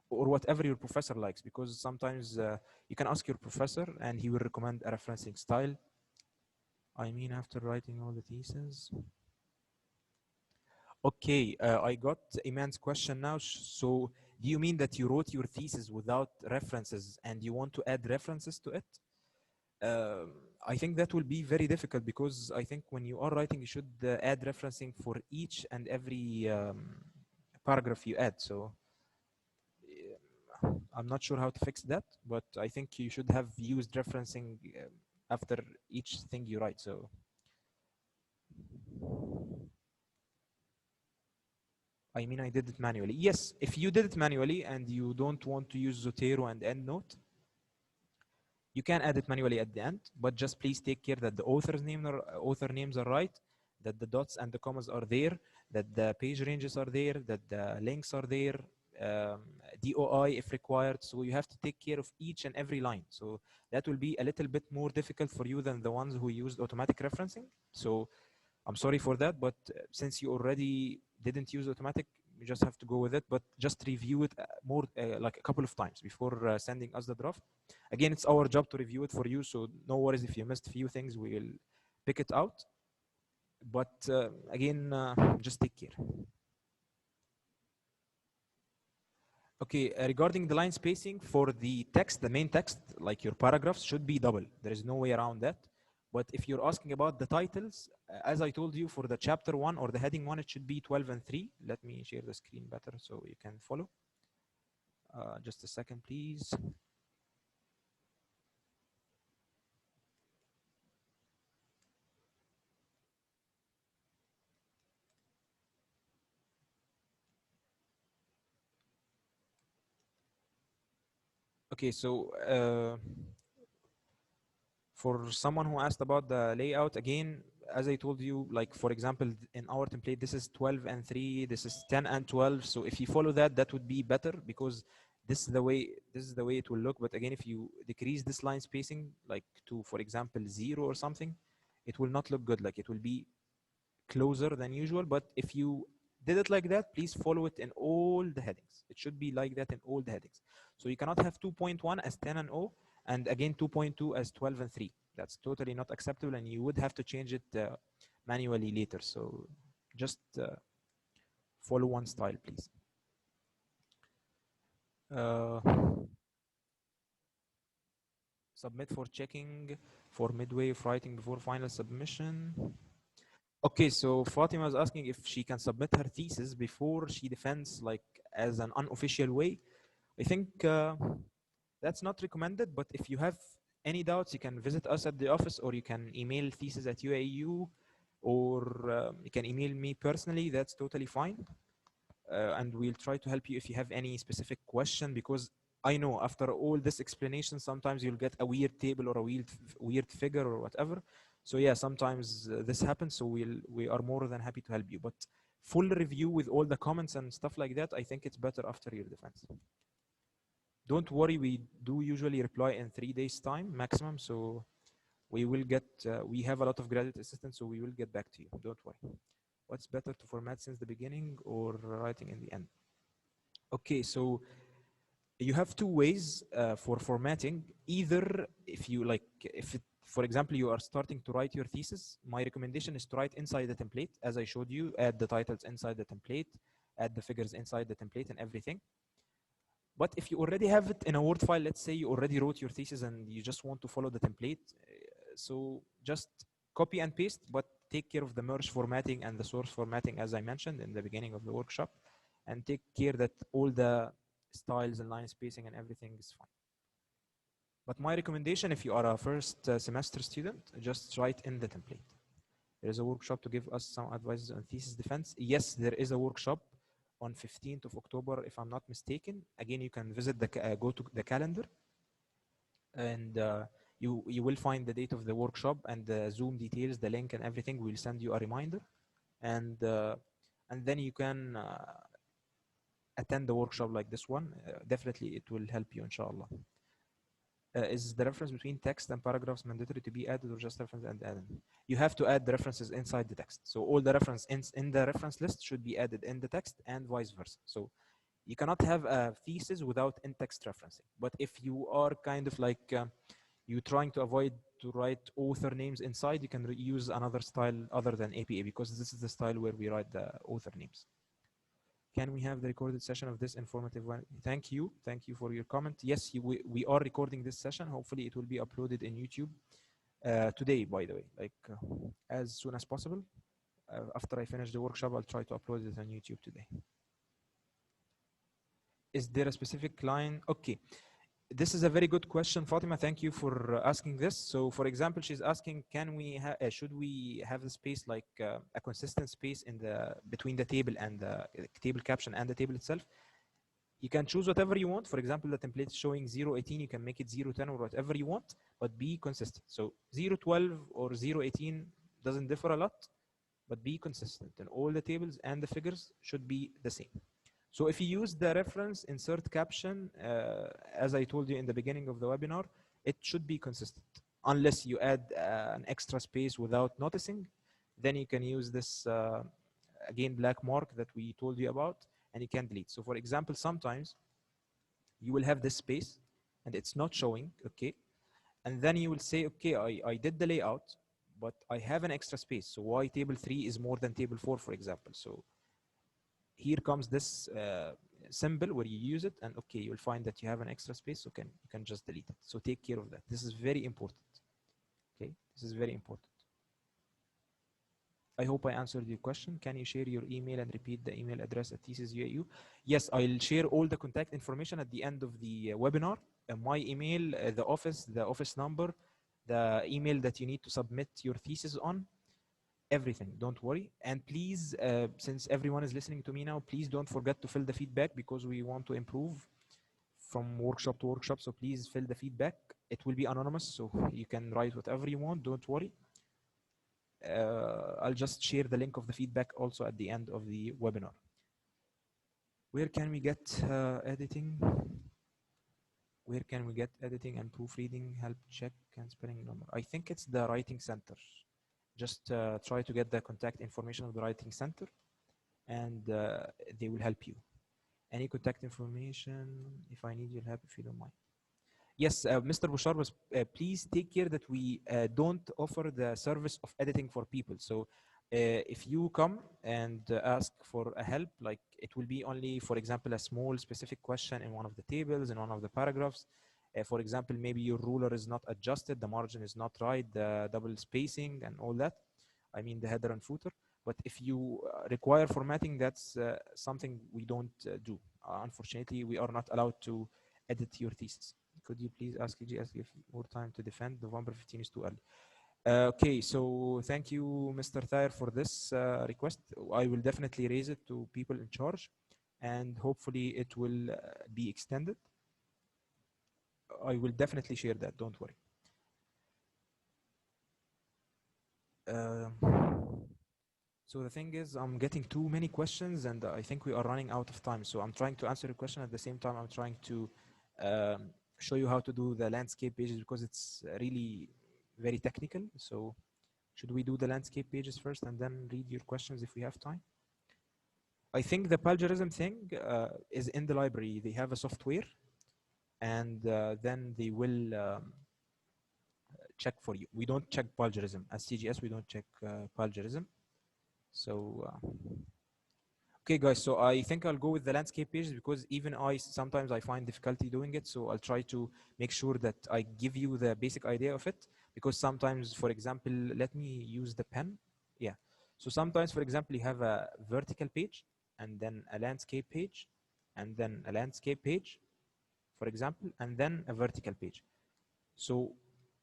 or whatever your professor likes, because sometimes you can ask your professor and he will recommend a referencing style. I mean, after writing all the theses. Okay, I got Iman's question now. So do you mean that you wrote your thesis without references and you want to add references to it? I think that will be very difficult, because I think when you are writing, you should add referencing for each and every paragraph you add. So I'm not sure how to fix that, but I think you should have used referencing after each thing you write. So I mean, I did it manually. Yes, if you did it manually and you don't want to use Zotero and EndNote, you can add it manually at the end, but just please take care that the author names are right, that the dots and the commas are there, that the page ranges are there, that the links are there, DOI if required. So you have to take care of each and every line. So that will be a little bit more difficult for you than the ones who used automatic referencing. So I'm sorry for that, but since you already didn't use automatic, you just have to go with it, but just review it more, like a couple of times before sending us the draft. Again, it's our job to review it for you, so no worries if you missed a few things, we will pick it out. But again, just take care. Okay, regarding the line spacing for the text, the main text, like your paragraphs, should be double. There is no way around that. But if you're asking about the titles, as I told you, for the chapter 1 or the heading 1, it should be 12 and 3. Let me share the screen better so you can follow. Just a second, please. Okay, so for someone who asked about the layout, again, as I told you, like for example, in our template, this is 12 and 3, this is 10 and 12. So if you follow that, that would be better, because this is the way it will look. But again, if you decrease this line spacing, like to, for example, 0 or something, it will not look good. Like it will be closer than usual. But if you did it like that, please follow it in all the headings. It should be like that in all the headings. So you cannot have 2.1 as 10 and 0, and again 2.2 as 12 and 3. That's totally not acceptable, and you would have to change it manually later. So just follow one style, please. Submit for checking for midway of writing before final submission. Okay, so Fatima is asking if she can submit her thesis before she defends, like as an unofficial way. I think that's not recommended, but if you have any doubts, you can visit us at the office, or you can email thesis at UAEU, or you can email me personally. That's totally fine. And we'll try to help you if you have any specific question, because I know after all this explanation, sometimes you'll get a weird table or a weird figure or whatever. So yeah, sometimes this happens. So we are more than happy to help you. But full review with all the comments and stuff like that, I think it's better after your defense. Don't worry, we do usually reply in 3 days time maximum. So we will get, we have a lot of graduate assistants, so we will get back to you. Don't worry. What's better, to format since the beginning or writing in the end? Okay, so you have two ways for formatting. Either if you like, for example, you are starting to write your thesis, my recommendation is to write inside the template. As I showed you, add the titles inside the template, add the figures inside the template and everything. But if you already have it in a Word file, let's say you already wrote your thesis and you just want to follow the template, so just copy and paste, but take care of the merge formatting and the source formatting, as I mentioned in the beginning of the workshop, and take care that all the styles and line spacing and everything is fine. But my recommendation, if you are a first semester student, just write in the template. There is a workshop to give us some advice on thesis defense. Yes, there is a workshop on 15th of October, if I'm not mistaken. Again, you can visit the go to the calendar, and you will find the date of the workshop and the Zoom details, the link and everything. We'll send you a reminder, and then you can attend the workshop like this one. Definitely it will help you, inshallah. Is the reference between text and paragraphs mandatory to be added, or just reference and added? You have to add the references inside the text. So all the reference in the reference list should be added in the text and vice versa. So you cannot have a thesis without in-text referencing. But if you are kind of like you're trying to avoid to write author names inside, you can use another style other than APA, because this is the style where we write the author names. Can we have the recorded session of this informative one? Thank you for your comment. Yes, we are recording this session. Hopefully it will be uploaded in YouTube today, by the way, like as soon as possible. After I finish the workshop, I'll try to upload it on YouTube today. Is there a specific line? Okay, this is a very good question, Fatima. Thank you for asking this. So, for example, she's asking, can we should we have the space like a consistent space in the between the table and the table caption and the table itself? You can choose whatever you want. For example, the template is showing 018, you can make it 010 or whatever you want, but be consistent. So 012 or 018 doesn't differ a lot, but be consistent, and all the tables and the figures should be the same. So if you use the reference insert caption, as I told you in the beginning of the webinar, it should be consistent. Unless you add an extra space without noticing, then you can use this, again, black mark that we told you about, and you can delete. So for example, sometimes you will have this space and it's not showing, okay? And then you will say, okay, I did the layout, but I have an extra space. So why table 3 is more than table 4, for example? So here comes this symbol where you use it, and okay, you'll find that you have an extra space, so you can just delete it. So take care of that. This is very important. Okay, this is very important. I hope I answered your question. Can you share your email and repeat the email address at Thesis UAEU? Yes, I'll share all the contact information at the end of the webinar. My email, the office number, the email that you need to submit your thesis on, everything. Don't worry. And please, since everyone is listening to me now, please don't forget to fill the feedback, because we want to improve from workshop to workshop. So please fill the feedback. It will be anonymous, so you can write whatever you want. Don't worry. I'll just share the link of the feedback also at the end of the webinar. Where can we get editing? Where can we get editing and proofreading, help check and spelling number? I think it's the writing center. Just try to get the contact information of the writing center, and they will help you. Any contact information, if I need your help, if you don't mind. Yes, Mr. Bushar was, please take care that we don't offer the service of editing for people. So if you come and ask for a help, like it will be only, for example, a small specific question in one of the tables, in one of the paragraphs. For example, maybe your ruler is not adjusted, the margin is not right, the double spacing and all that. I mean the header and footer. But if you require formatting, that's something we don't do. Unfortunately, we are not allowed to edit your thesis. Could you please ask Cgs give more time to defend? November 15 is too early. Okay, so thank you, Mr. Thayer, for this request. I will definitely raise it to people in charge, and hopefully it will be extended. I will definitely share that, don't worry. So the thing is, I'm getting too many questions, and I think we are running out of time. So I'm trying to answer your question at the same time. I'm trying to show you how to do the landscape pages, because it's really very technical. So should we do the landscape pages first and then read your questions if we have time? I think the plagiarism thing is in the library. They have a software, and then they will check for you. We don't check plagiarism. As CGS, we don't check plagiarism. So, okay, guys, so I think I'll go with the landscape pages, because even sometimes I find difficulty doing it. So I'll try to make sure that I give you the basic idea of it, because sometimes, for example, let me use the pen. Yeah. So sometimes, for example, you have a vertical page, and then a landscape page, and then a landscape page, for example, and then a vertical page. So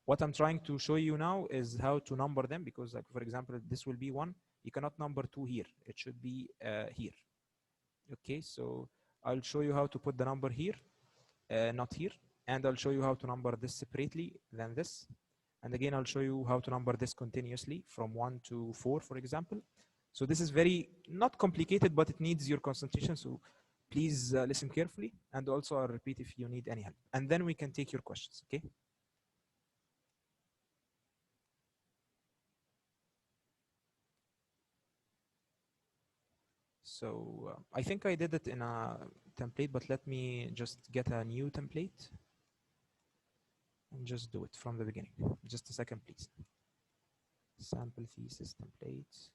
what I'm trying to show you now is how to number them, because, like, for example, this will be 1. You cannot number 2 here. It should be here. Okay, so I'll show you how to put the number here, not here. And I'll show you how to number this separately than this. And again, I'll show you how to number this continuously from 1 to 4, for example. So this is very, not complicated, but it needs your concentration. So please listen carefully. And also I'll repeat if you need any help. And then we can take your questions, okay? So I think I did it in a template, but let me just get a new template and just do it from the beginning. Just a second, please. Sample thesis templates.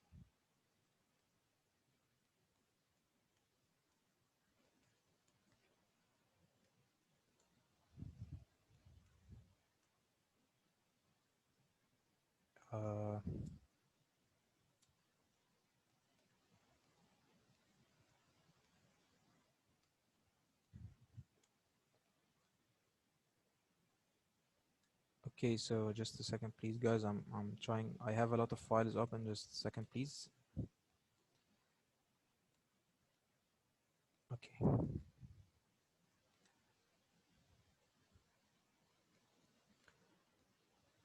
Okay, so just a second, please, guys. I'm trying. I have a lot of files open. Just a second, please. Okay.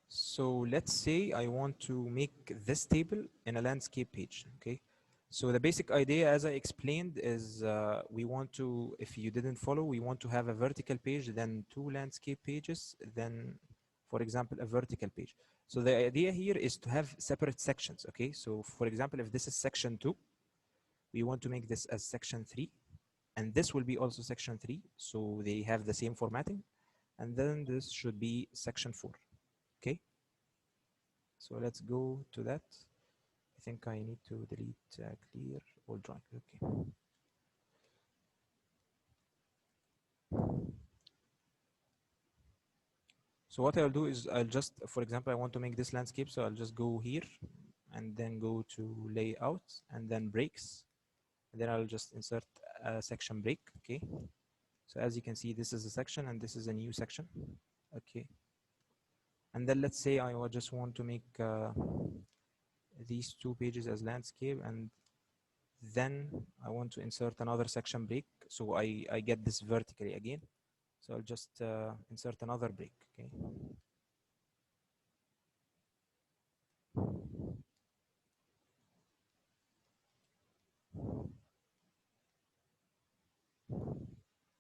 So let's say I want to make this table in a landscape page. Okay. So the basic idea, as I explained, is we want to, if you didn't follow, we want to have a vertical page, then 2 landscape pages, then, for example, a vertical page. So the idea here is to have separate sections. Okay. So for example, if this is section 2, we want to make this as section 3, and this will be also section 3. So they have the same formatting, and then this should be section 4. Okay. So let's go to that. I think I need to delete clear all drawing. Okay. So what I'll do is I'll just, for example, I want to make this landscape. So I'll just go here and then go to layout and then breaks. And then I'll just insert a section break. Okay. So as you can see, this is a section and this is a new section. Okay. And then let's say I just want to make these 2 pages as landscape, and then I want to insert another section break. So I get this vertically again. So I'll just insert another break, okay?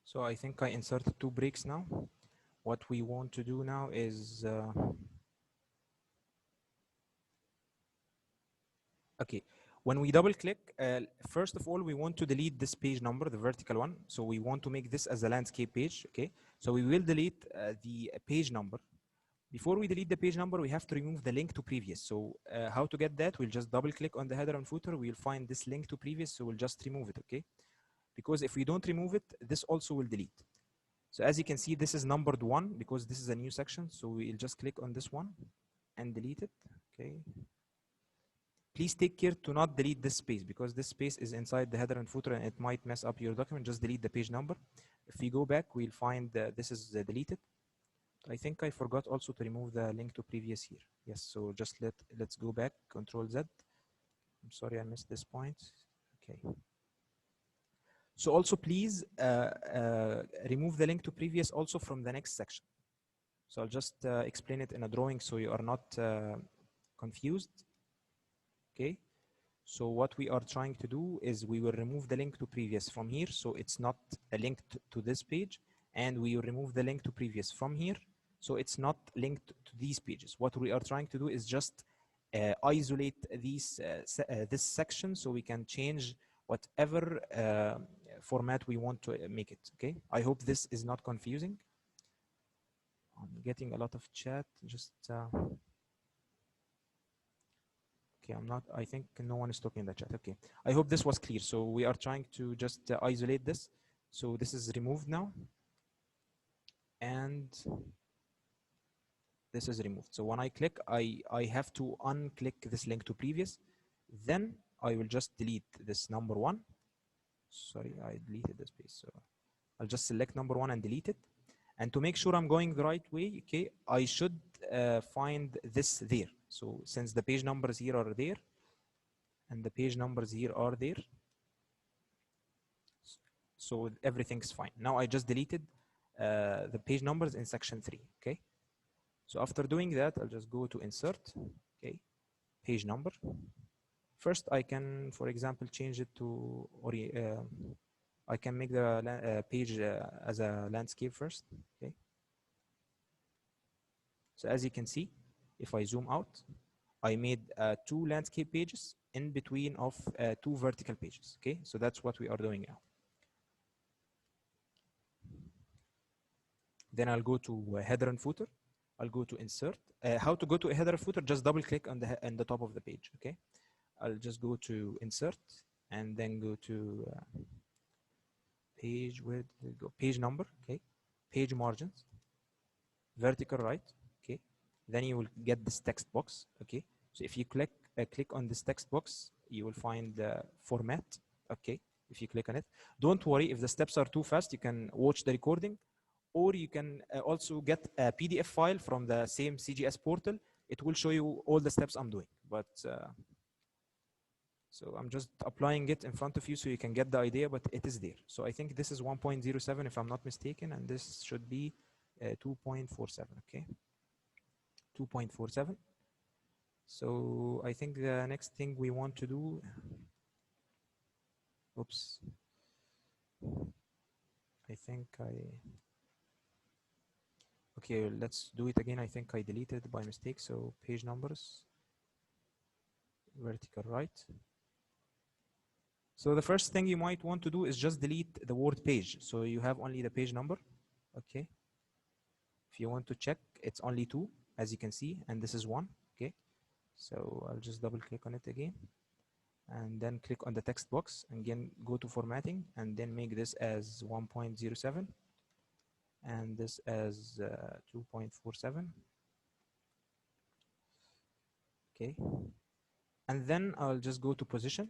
So I think I inserted 2 breaks now. What we want to do now is, okay, when we double click, first of all, we want to delete this page number, the vertical one. So we want to make this as a landscape page, okay? So we will delete the page number. Before we delete the page number, we have to remove the link to previous. So how to get that? We'll just double click on the header and footer. We'll find this link to previous. So we'll just remove it, okay? Because if we don't remove it, this also will delete. So as you can see, this is numbered 1 because this is a new section. So we'll just click on this one and delete it, okay? Please take care to not delete this space because this space is inside the header and footer and it might mess up your document. Just delete the page number. If we go back, we'll find this is deleted. I think I forgot also to remove the link to previous here. Yes, so just let's go back, Control Z. I'm sorry, I missed this point. Okay. So also please remove the link to previous also from the next section. So I'll just explain it in a drawing so you are not confused. Okay. So what we are trying to do is we will remove the link to previous from here. So it's not a link to this page, and we will remove the link to previous from here. So it's not linked to these pages. What we are trying to do is just isolate these this section so we can change whatever format we want to make it. Okay. I hope this is not confusing. I'm getting a lot of chat. Just okay, I think no one is talking in the chat. Okay, I hope this was clear. So we are trying to just isolate this. So this is removed now. And this is removed. So when I click, I have to unclick this link to previous. Then I will just delete this number 1. Sorry, I deleted this page. So I'll just select number 1 and delete it. And to make sure I'm going the right way, okay, I should find this there. So since the page numbers here are there, and the page numbers here are there, so everything's fine. Now I just deleted the page numbers in section 3. Okay, so after doing that, I'll just go to insert. Okay, page number. First, I can, for example, change it to I can make the page as a landscape first. Okay, so as you can see, if I zoom out, I made 2 landscape pages in between of 2 vertical pages. Okay, so that's what we are doing now. Then I'll go to header and footer. I'll go to insert. How to go to a header and footer? Just double click on the top of the page. Okay, I'll just go to insert and then go to page, where did it go? Page number. Okay, page margins, vertical right. Okay, then you will get this text box. Okay, so if you click on this text box, you will find the format. Okay, if you click on it, don't worry if the steps are too fast. You can watch the recording, or you can also get a PDF file from the same CGS portal. It will show you all the steps I'm doing, but so I'm just applying it in front of you so you can get the idea, but it is there. So I think this is 1.07 if I'm not mistaken, and this should be 2.47, okay? 2.47. So I think the next thing we want to do, oops. I think okay, let's do it again. I think I deleted by mistake. So page numbers, vertical right. So the first thing you might want to do is just delete the word page. So you have only the page number. Okay. If you want to check, it's only 2, as you can see, and this is 1. Okay. So I'll just double click on it again, and then click on the text box, and again go to formatting, and then make this as 1.07, and this as 2.47. Okay. And then I'll just go to position,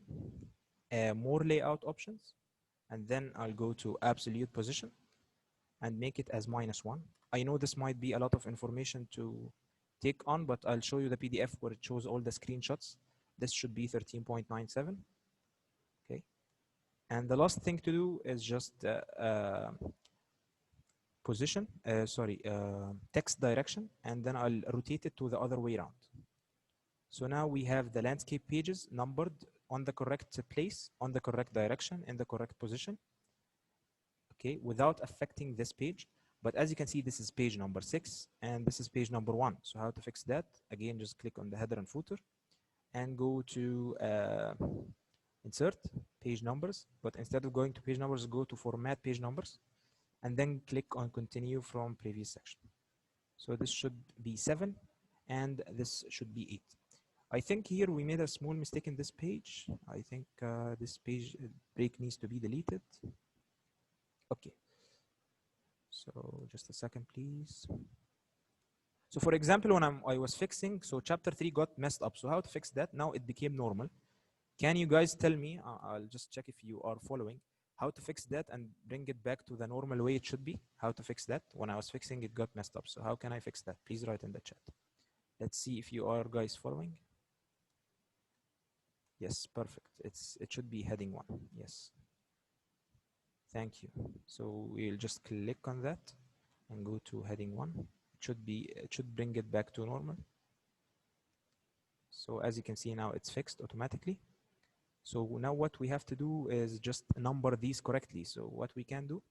more layout options, and then I'll go to absolute position and make it as -1. I know this might be a lot of information to take on, but I'll show you the PDF where it shows all the screenshots. This should be 13.97. Okay. And the last thing to do is just position, text direction, and then I'll rotate it to the other way around. So now we have the landscape pages numbered on the correct place, on the correct direction, in the correct position, okay, without affecting this page. But as you can see, this is page number 6, and this is page number 1. So how to fix that? Again, just click on the header and footer, and go to insert page numbers. But instead of going to page numbers, go to format page numbers, and then click on continue from previous section. So this should be 7, and this should be 8. I think here we made a small mistake in this page. I think this page break needs to be deleted. Okay. So just a second, please. So for example, when I was fixing, so chapter 3 got messed up. So how to fix that? Now it became normal. Can you guys tell me, I'll just check if you are following, how to fix that and bring it back to the normal way it should be? How to fix that? When I was fixing, it got messed up. So how can I fix that? Please write in the chat. Let's see if you are guys following. Yes, perfect. It should be heading 1. Yes. Thank you. So we'll just click on that and go to heading 1. It should bring it back to normal. So as you can see now, it's fixed automatically. So now what we have to do is just number these correctly. So what we can do,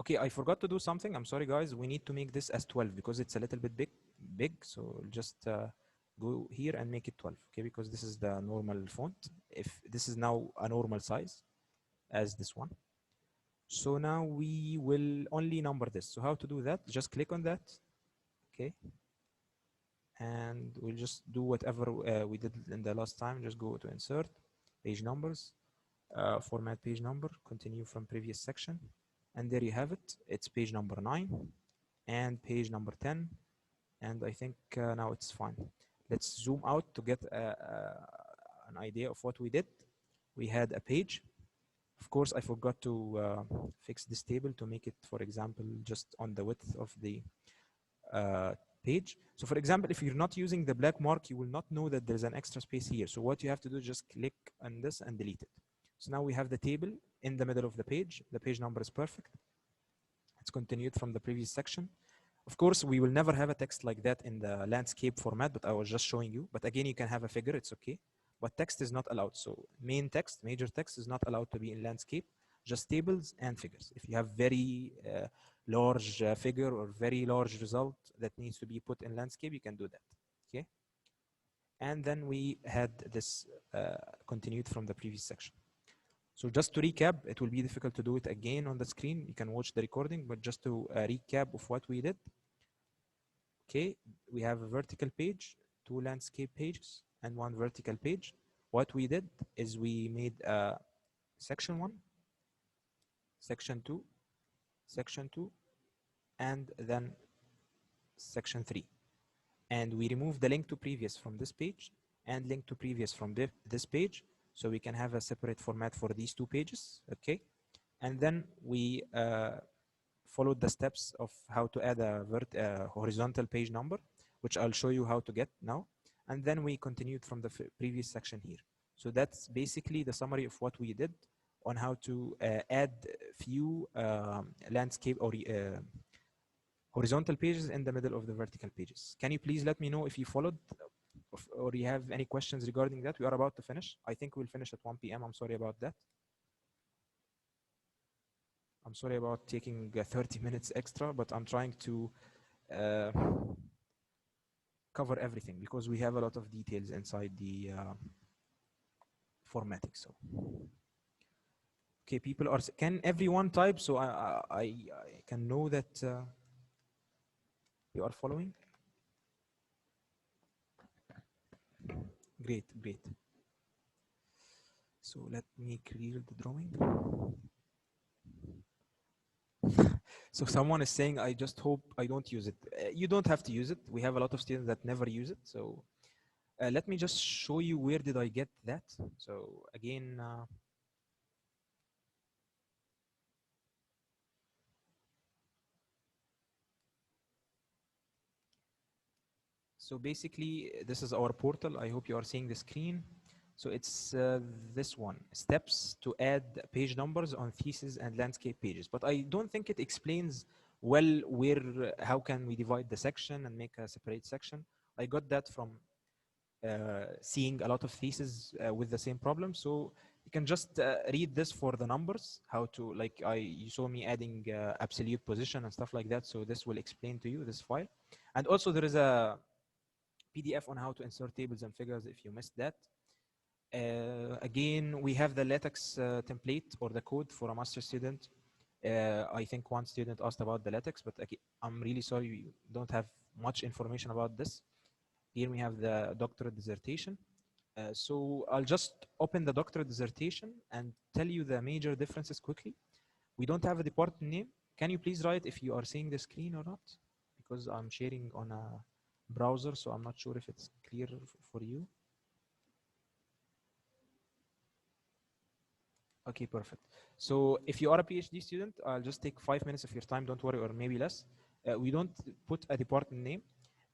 okay, I forgot to do something. I'm sorry, guys. We need to make this as 12 because it's a little bit big. So just go here and make it 12, okay? Because this is the normal font. If this is now a normal size as this one. So now we will only number this. So how to do that? Just click on that, okay? And we'll just do whatever we did in the last time. Just go to insert, page numbers, format page number, continue from previous section. And there you have it. It's page number 9 and page number 10. And I think now it's fine. Let's zoom out to get an idea of what we did. We had a page. Of course, I forgot to fix this table to make it, for example, just on the width of the page. So for example, if you're not using the black mark, you will not know that there's an extra space here. So what you have to do is just click on this and delete it. So now we have the table in the middle of the page. The page number is perfect. It's continued from the previous section. Of course, we will never have a text like that in the landscape format, but I was just showing you. But again, you can have a figure, it's okay. But text is not allowed. So main text, major text is not allowed to be in landscape, just tables and figures. If you have very large figure or very large result that needs to be put in landscape, you can do that, okay? And then we had this continued from the previous section. So just to recap, it will be difficult to do it again on the screen. You can watch the recording, but just to recap of what we did. Okay, we have a vertical page, 2 landscape pages, and 1 vertical page. What we did is we made section 1, section 2, section 2, and then section 3. And we removed the link to previous from this page and link to previous from this page, so we can have a separate format for these 2 pages, okay? And then we followed the steps of how to add a horizontal page number, which I'll show you how to get now. And then we continued from the previous section here. So that's basically the summary of what we did on how to add few landscape or horizontal pages in the middle of the vertical pages. Can you please let me know if you followed or you have any questions regarding that? We are about to finish. I think we'll finish at 1 p.m. I'm sorry about that. I'm sorry about taking 30 minutes extra, but I'm trying to cover everything because we have a lot of details inside the formatting. So, okay, people are. Can everyone type so I can know that you are following? Great, great. So let me clear the drawing. So someone is saying, I just hope I don't use it. You don't have to use it. We have a lot of students that never use it. So let me just show you where did I get that. So again, so basically this is our portal. I hope you are seeing the screen. So it's this one, steps to add page numbers on thesis and landscape pages. But I don't think it explains well where, how can we divide the section and make a separate section. I got that from seeing a lot of theses with the same problem. So you can just read this for the numbers, how to, like you saw me adding absolute position and stuff like that. So this will explain to you this file. And also there is a PDF on how to insert tables and figures if you missed that. Again, we have the Latex template or the code for a master student. I think one student asked about the Latex, but I'm really sorry you don't have much information about this. Here we have the doctoral dissertation. So I'll just open the doctoral dissertation and tell you the major differences quickly. We don't have a department name. Can you please write if you are seeing the screen or not? Because I'm sharing on a browser, so I'm not sure if it's clear for you. Okay, perfect. So if you are a PhD student, I'll just take 5 minutes of your time, don't worry, or maybe less. We don't put a department name,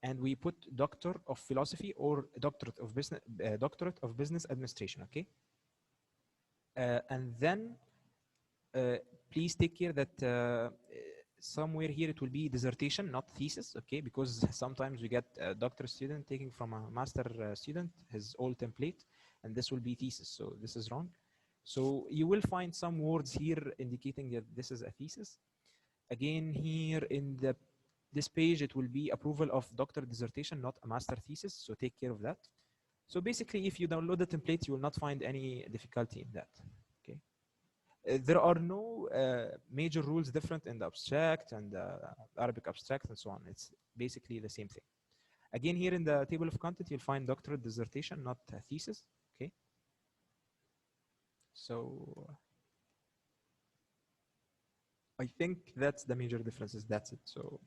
and we put Doctor of Philosophy or Doctorate of Business Administration, okay? And then please take care that somewhere here it will be dissertation, not thesis, okay? Because sometimes we get a doctor student taking from a master student his old template, and this will be thesis, so this is wrong. So you will find some words here indicating that this is a thesis. Again, here in this page, it will be approval of doctor dissertation, not a master thesis. So take care of that. So basically, if you download the template, you will not find any difficulty in that. Okay. There are no major rules different in the abstract and Arabic abstract and so on. It's basically the same thing. Again, here in the table of content, you'll find doctoral dissertation, not a thesis. Okay. So I think that's the major differences. That's it. So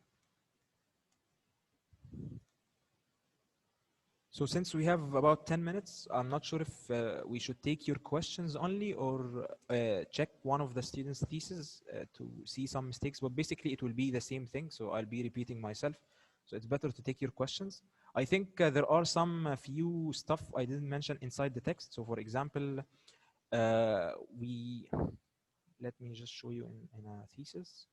since we have about 10 minutes, I'm not sure if we should take your questions only or check one of the students' theses to see some mistakes, but basically it will be the same thing. So I'll be repeating myself. So it's better to take your questions. I think there are some few stuff I didn't mention inside the text. So for example, we let me just show you in a thesis.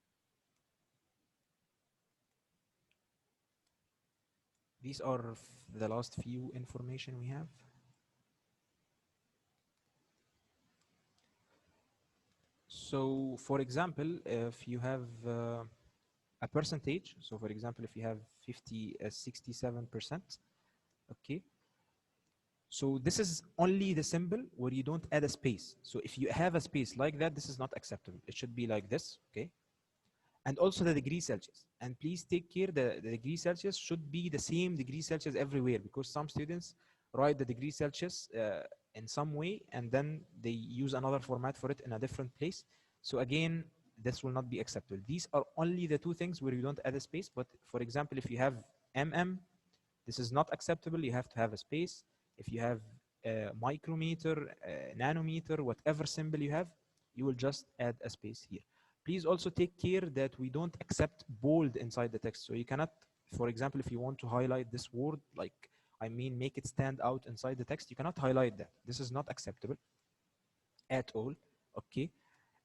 These are the last few information we have. So for example, if you have a percentage, so for example, if you have 67%, okay. So this is only the symbol where you don't add a space. So if you have a space like that, this is not acceptable. It should be like this, okay? And also the degree Celsius. And please take care the degree Celsius should be the same degree Celsius everywhere, because some students write the degree Celsius in some way and then they use another format for it in a different place. So again, this will not be acceptable. These are only the two things where you don't add a space. But for example, if you have this is not acceptable. You have to have a space. If you have micrometer, nanometer, whatever symbol you have, you will just add a space here. Please also take care that we don't accept bold inside the text. So you cannot, for example, if you want to highlight this word, like, I mean, make it stand out inside the text, you cannot highlight that. This is not acceptable at all, okay?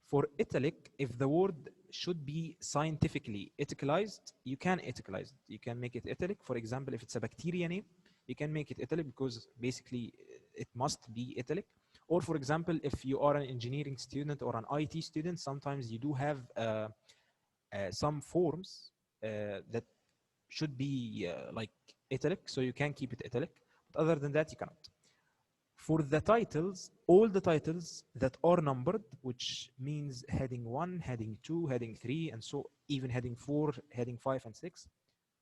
For italic, if the word should be scientifically italicized, you can italicize it. You can make it italic. For example, if it's a bacteria name, you can make it italic because basically it must be italic. Or for example, if you are an engineering student or an IT student, sometimes you do have some forms that should be like italic, so you can keep it italic. But other than that, you cannot. For the titles, all the titles that are numbered, which means heading 1, heading 2, heading 3, and so even heading 4, heading 5, and 6,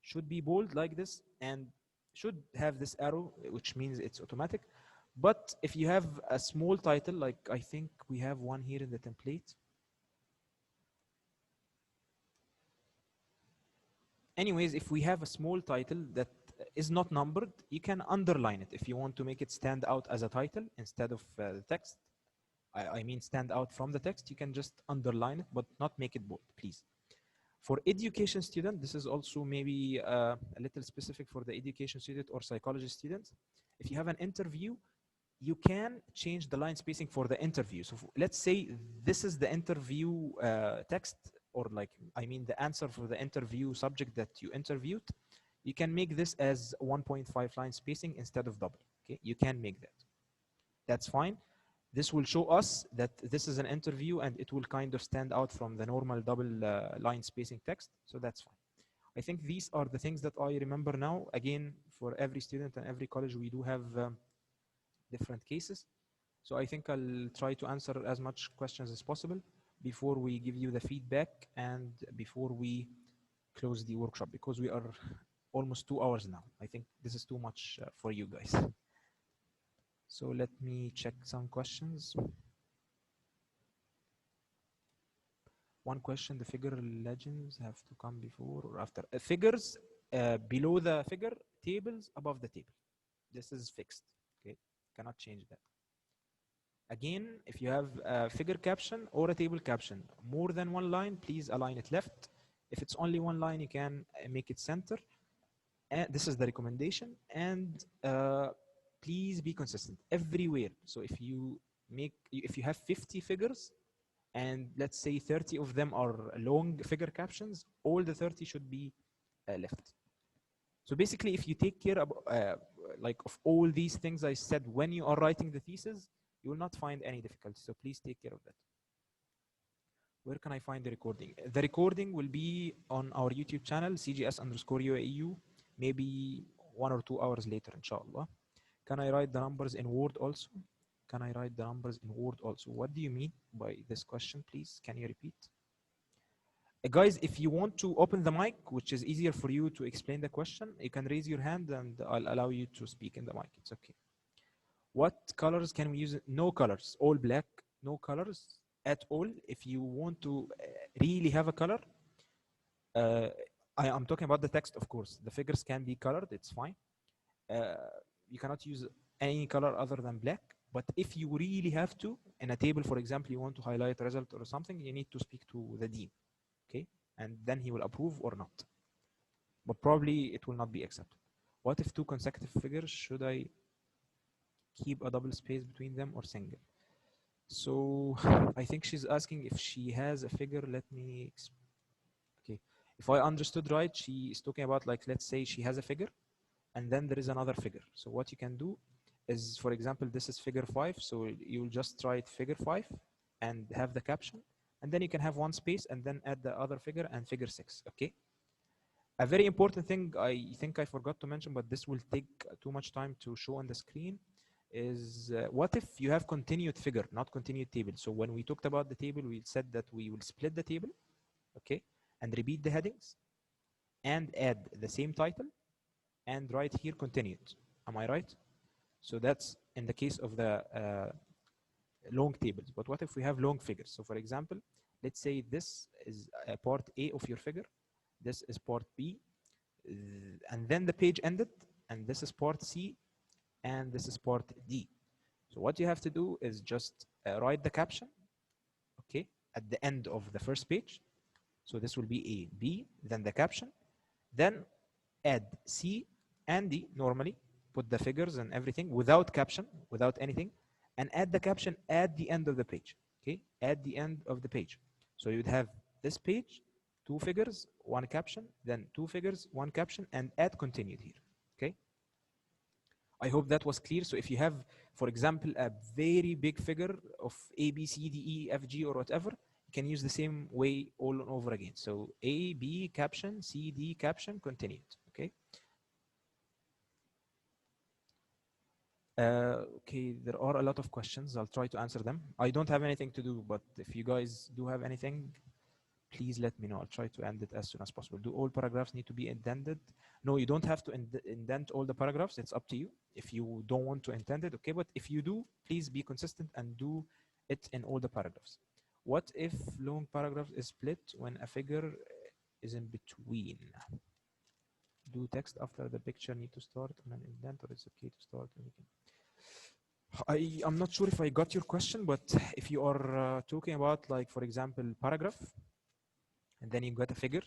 should be bold like this and should have this arrow, which means it's automatic. But if you have a small title, like I think we have one here in the template. Anyways, if we have a small title that is not numbered, you can underline it if you want to make it stand out as a title instead of the text. I mean stand out from the text, you can just underline it, but not make it bold, please. For education student, this is also maybe a little specific for the education student or psychology students. If you have an interview, you can change the line spacing for the interview. So let's say this is the interview text, or like, I mean the answer for the interview subject that you interviewed. You can make this as 1.5 line spacing instead of double, okay? You can make that. That's fine. This will show us that this is an interview and it will kind of stand out from the normal double line spacing text. So that's fine. I think these are the things that I remember now. Again, for every student and every college, we do have different cases. So I think I'll try to answer as much questions as possible before we give you the feedback and before we close the workshop, because we are almost 2 hours now. I think this is too much for you guys. So let me check some questions. One question, the figure legends have to come before or after? Figures below the figure, tables above the table. This is fixed, okay? Cannot change that. Again, if you have a figure caption or a table caption, more than one line, please align it left. If it's only one line, you can make it center. And this is the recommendation. And please be consistent everywhere. So if you have 50 figures, and let's say 30 of them are long figure captions, all the 30 should be left. So basically, if you take care of all these things I said when you are writing the thesis, you will not find any difficulty. So please take care of that. Where can I find the recording? The recording will be on our YouTube channel, CGS_UAEU, maybe 1 or 2 hours later, inshallah. Can I write the numbers in Word also? Can I write the numbers in Word also? What do you mean by this question, please? Can you repeat? Guys, if you want to open the mic, which is easier for you to explain the question, you can raise your hand and I'll allow you to speak in the mic. It's okay. What colors can we use? No colors, all black, no colors at all. If you want to really have a color, I'm talking about the text, of course. The figures can be colored, it's fine. You cannot use any color other than black. But if you really have to, in a table, for example, you want to highlight a result or something, you need to speak to the dean, okay? And then he will approve or not. But probably it will not be accepted. What if two consecutive figures? Should I keep a double space between them or single? So I think she's asking if she has a figure. Let me, okay. If I understood right, she is talking about, like, let's say she has a figure and then there is another figure. So what you can do is, for example, this is figure 5. So you'll just write figure 5 and have the caption. And then you can have one space and then add the other figure and figure 6. Okay. A very important thing I think I forgot to mention, but this will take too much time to show on the screen, is what if you have continued figure, not continued table? So when we talked about the table, we said that we will split the table, okay, and repeat the headings and add the same title and write here continued. Am I right? So that's in the case of the long tables. But what if we have long figures? So for example, let's say this is part A of your figure, this is part B, and then the page ended, and this is part C, and this is part D. So what you have to do is just write the caption, okay, at the end of the first page. So this will be A, B, then the caption, then add C and D normally, put the figures and everything without caption, without anything, and add the caption at the end of the page, okay, at the end of the page. So you would have this page, 2 figures, 1 caption, then 2 figures, 1 caption, and add continued here, okay? I hope that was clear. So if you have, for example, a very big figure of A, B, C, D, E, F, G, or whatever, you can use the same way all over again. So A, B, caption, C, D, caption, continued, okay? Okay, there are a lot of questions. I'll try to answer them. I don't have anything to do, but if you guys do have anything, please let me know. I'll try to end it as soon as possible. Do all paragraphs need to be indented? No, you don't have to indent all the paragraphs. It's up to you. If you don't want to indent it, okay, but if you do, please be consistent and do it in all the paragraphs. What if long paragraph is split when a figure is in between? Do text after the picture need to start on an indent, or it's okay to start? I'm not sure if I got your question, but if you are talking about, like, for example, paragraph, and then you got a figure,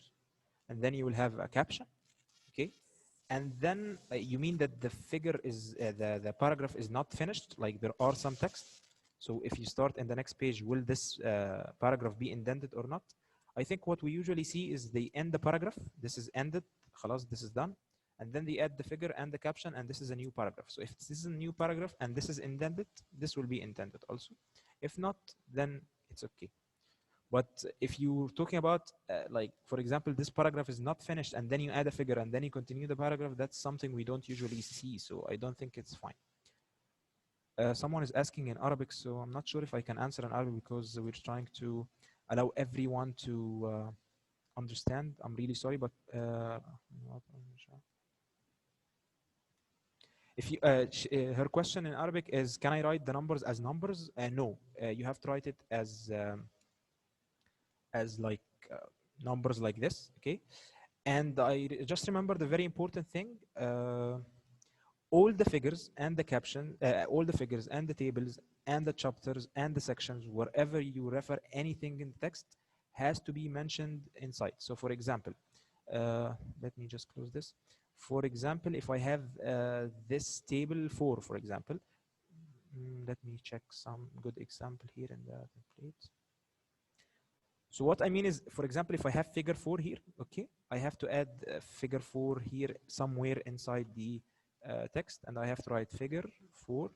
and then you will have a caption, okay? And then you mean that the figure is, the paragraph is not finished, like there are some text. So if you start in the next page, will this paragraph be indented or not? I think what we usually see is they end the paragraph. This is ended, خلاص, this is done. And then they add the figure and the caption, and this is a new paragraph. So if this is a new paragraph and this is indented, this will be indented also. If not, then it's okay. But if you're talking about, like, for example, this paragraph is not finished and then you add a figure and then you continue the paragraph, that's something we don't usually see. So I don't think it's fine. Someone is asking in Arabic, so I'm not sure if I can answer in Arabic because we're trying to allow everyone to understand. I'm really sorry, but if you, her question in Arabic is, can I write the numbers as numbers? No, you have to write it as like numbers like this, okay? And I just remember the very important thing, all the figures and the caption, all the figures and the tables and the chapters and the sections, wherever you refer anything in the text, has to be mentioned inside. So for example, let me just close this. For example, if I have this table 4, for example, let me check some good example here in the template. So what I mean is, for example, if I have figure 4 here, okay, I have to add figure 4 here somewhere inside the text, and I have to write figure 4,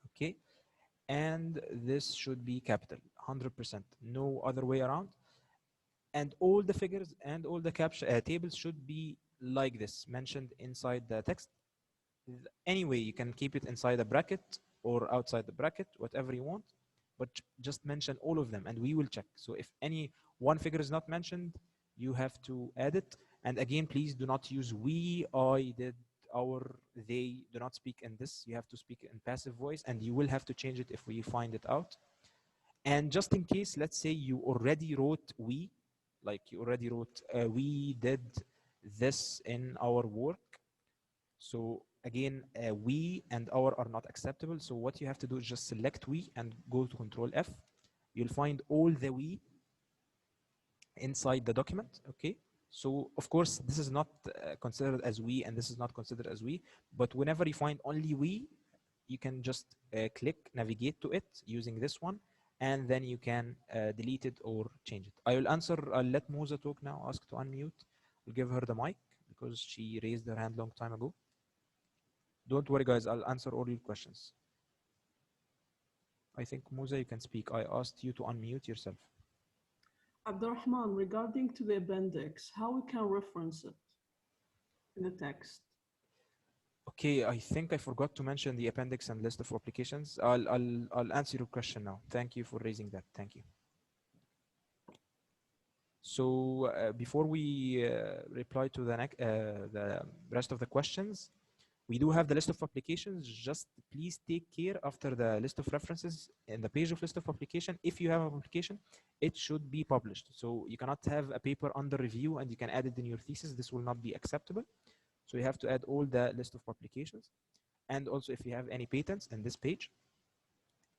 okay, and this should be capital, 100%, no other way around. And all the figures and all the caption tables should be like this, mentioned inside the text. Anyway, you can keep it inside a bracket or outside the bracket, whatever you want, but just mention all of them and we will check. So if any one figure is not mentioned, you have to add it. And again, please do not use we, I, did, our, they. Do not speak in this. You have to speak in passive voice, and you will have to change it if we find it out. And just in case, let's say you already wrote we, like you already wrote we did this in our work. So again, we and our are not acceptable. So what you have to do is just select we and go to Control F. You'll find all the we inside the document, okay? So of course, this is not considered as we and this is not considered as we, but whenever you find only we, you can just click navigate to it using this one, and then you can delete it or change it. I'll let Musa talk now, ask to unmute. I'll give her the mic because she raised her hand long time ago. Don't worry guys, I'll answer all your questions. I think Musa, you can speak. I asked you to unmute yourself. Abdurrahman, regarding to the appendix, how we can reference it in the text? Okay, I think I forgot to mention the appendix and list of applications. I'll answer your question now. Thank you for raising that. Thank you. So before we reply to the rest of the questions, we do have the list of applications. Just please take care after the list of references in the page of list of application. If you have a publication, it should be published. So you cannot have a paper under review and you can add it in your thesis. This will not be acceptable. So you have to add all the list of publications. And also if you have any patents in this page.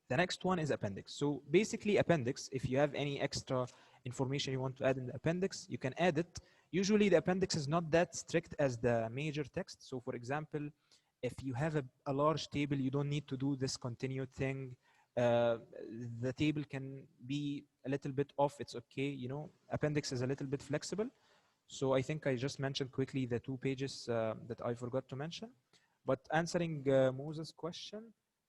The next one is appendix. So basically appendix, if you have any extra information you want to add in the appendix, you can add it. Usually the appendix is not that strict as the major text. So for example, if you have a large table, you don't need to do this continued thing. The table can be a little bit off, it's okay. You know, appendix is a little bit flexible. So I think I just mentioned quickly the 2 pages that I forgot to mention. But answering Moses' question,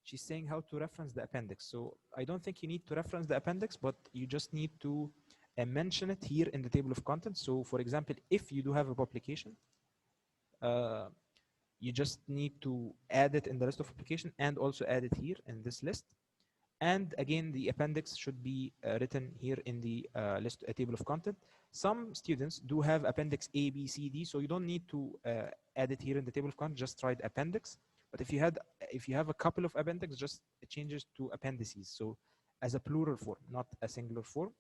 she's saying how to reference the appendix. So I don't think you need to reference the appendix, but you just need to mention it here in the table of contents. So for example, if you do have a publication, you just need to add it in the list of publication and also add it here in this list. And again, the appendix should be written here in the list table of content. Some students do have appendix A, B, C, D, so you don't need to add it here in the table of content, just write appendix. But if you have a couple of appendix, just change it to appendices. So as a plural form, not a singular form.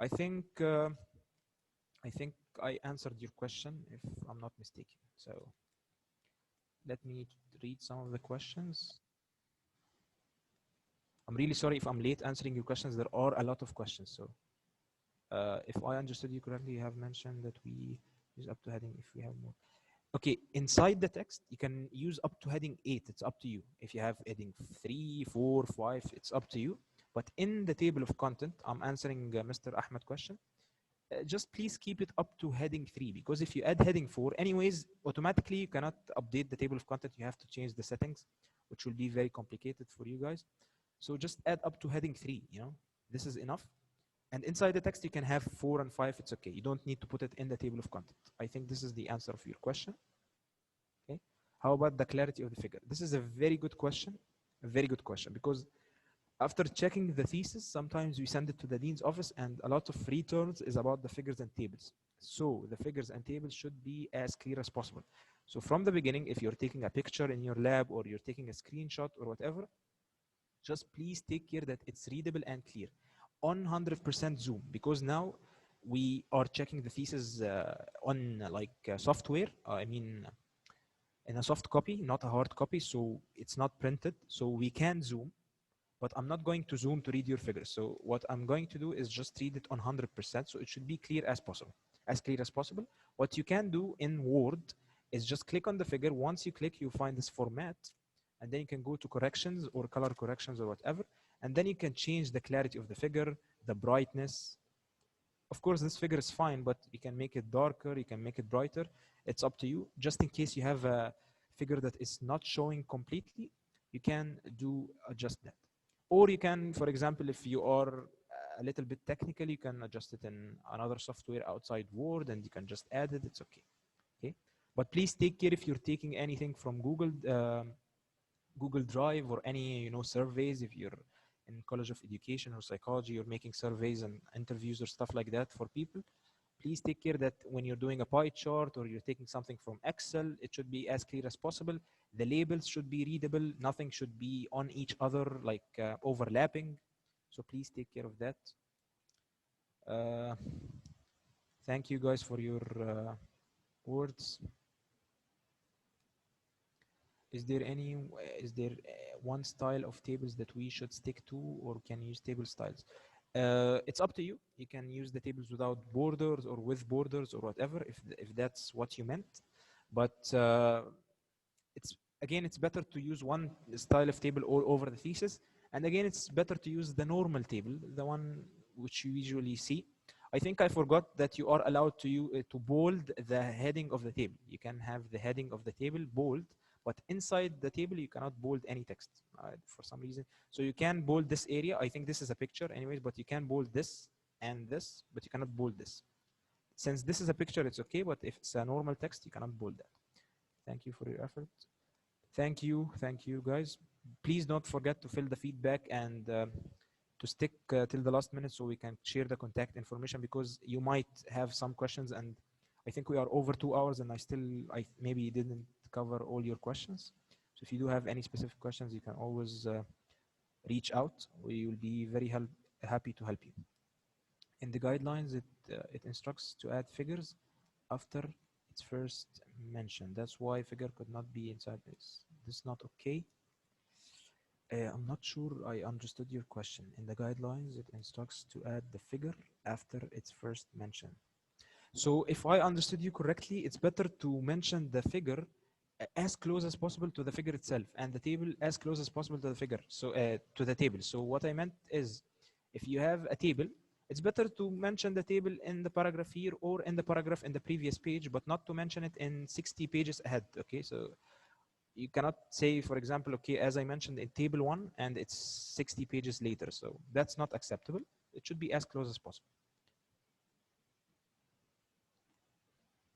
I think I answered your question, if I'm not mistaken. So let me read some of the questions. I'm really sorry if I'm late answering your questions. There are a lot of questions. So if I understood you correctly, you have mentioned that we use up to heading if we have more. Okay, inside the text, you can use up to heading 8. It's up to you. If you have heading 3, 4, 5, it's up to you. But in the table of content, I'm answering Mr. Ahmed question. Just please keep it up to heading 3, because if you add heading 4, anyways, automatically you cannot update the table of content. You have to change the settings, which will be very complicated for you guys. So just add up to heading 3, you know, this is enough. And inside the text, you can have 4 and 5, it's okay. You don't need to put it in the table of content. I think this is the answer of your question. Okay. How about the clarity of the figure? This is a very good question, because after checking the thesis, sometimes we send it to the dean's office and a lot of returns is about the figures and tables. So the figures and tables should be as clear as possible. So from the beginning, if you're taking a picture in your lab or you're taking a screenshot or whatever, just please take care that it's readable and clear on 100% zoom, because now we are checking the thesis on software. I mean, in a soft copy, not a hard copy. So it's not printed. So we can zoom, but I'm not going to zoom to read your figures. So what I'm going to do is just read it on 100%. So it should be clear as possible, as clear as possible. What you can do in Word is just click on the figure. Once you click, you find this format, and then you can go to corrections or color corrections or whatever. And then you can change the clarity of the figure, the brightness. Of course, this figure is fine, but you can make it darker, you can make it brighter. It's up to you. Just in case you have a figure that is not showing completely, you can adjust that. Or you can, for example, if you are a little bit technical, you can adjust it in another software outside Word and you can just add it, it's okay. Okay. But please take care if you're taking anything from Google Drive or any surveys. If you're in College of Education or Psychology, you're making surveys and interviews or stuff like that for people, please take care that when you're doing a pie chart or you're taking something from Excel, it should be as clear as possible. The labels should be readable. Nothing should be on each other, like overlapping. So please take care of that. Thank you guys for your words. Is there one style of tables that we should stick to, or can use table styles? It's up to you. You can use the tables without borders or with borders or whatever, if that's what you meant. But again, it's better to use one style of table all over the thesis. And again, it's better to use the normal table, the one which you usually see. I think I forgot that you are allowed to bold the heading of the table. You can have the heading of the table bold, but inside the table, you cannot bold any text for some reason. So you can bold this area. I think this is a picture anyways, but you can bold this and this, but you cannot bold this. Since this is a picture, it's okay, but if it's a normal text, you cannot bold that. Thank you for your effort. Thank you guys. Please don't forget to fill the feedback and to stick till the last minute so we can share the contact information, because you might have some questions, and I think we are over 2 hours and I maybe didn't cover all your questions. So if you do have any specific questions, you can always reach out. We will be very happy to help you. In the guidelines, it instructs to add figures after its first mention. That's why figure could not be inside this. This is not okay. I'm not sure I understood your question. In the guidelines, it instructs to add the figure after its first mention. So if I understood you correctly, it's better to mention the figure as close as possible to the figure itself, and the table as close as possible to the figure. So to the table. So what I meant is, if you have a table, it's better to mention the table in the paragraph here or in the paragraph in the previous page, but not to mention it in 60 pages ahead. Okay, so you cannot say, for example, okay, as I mentioned in table 1 and it's 60 pages later. So that's not acceptable. It should be as close as possible.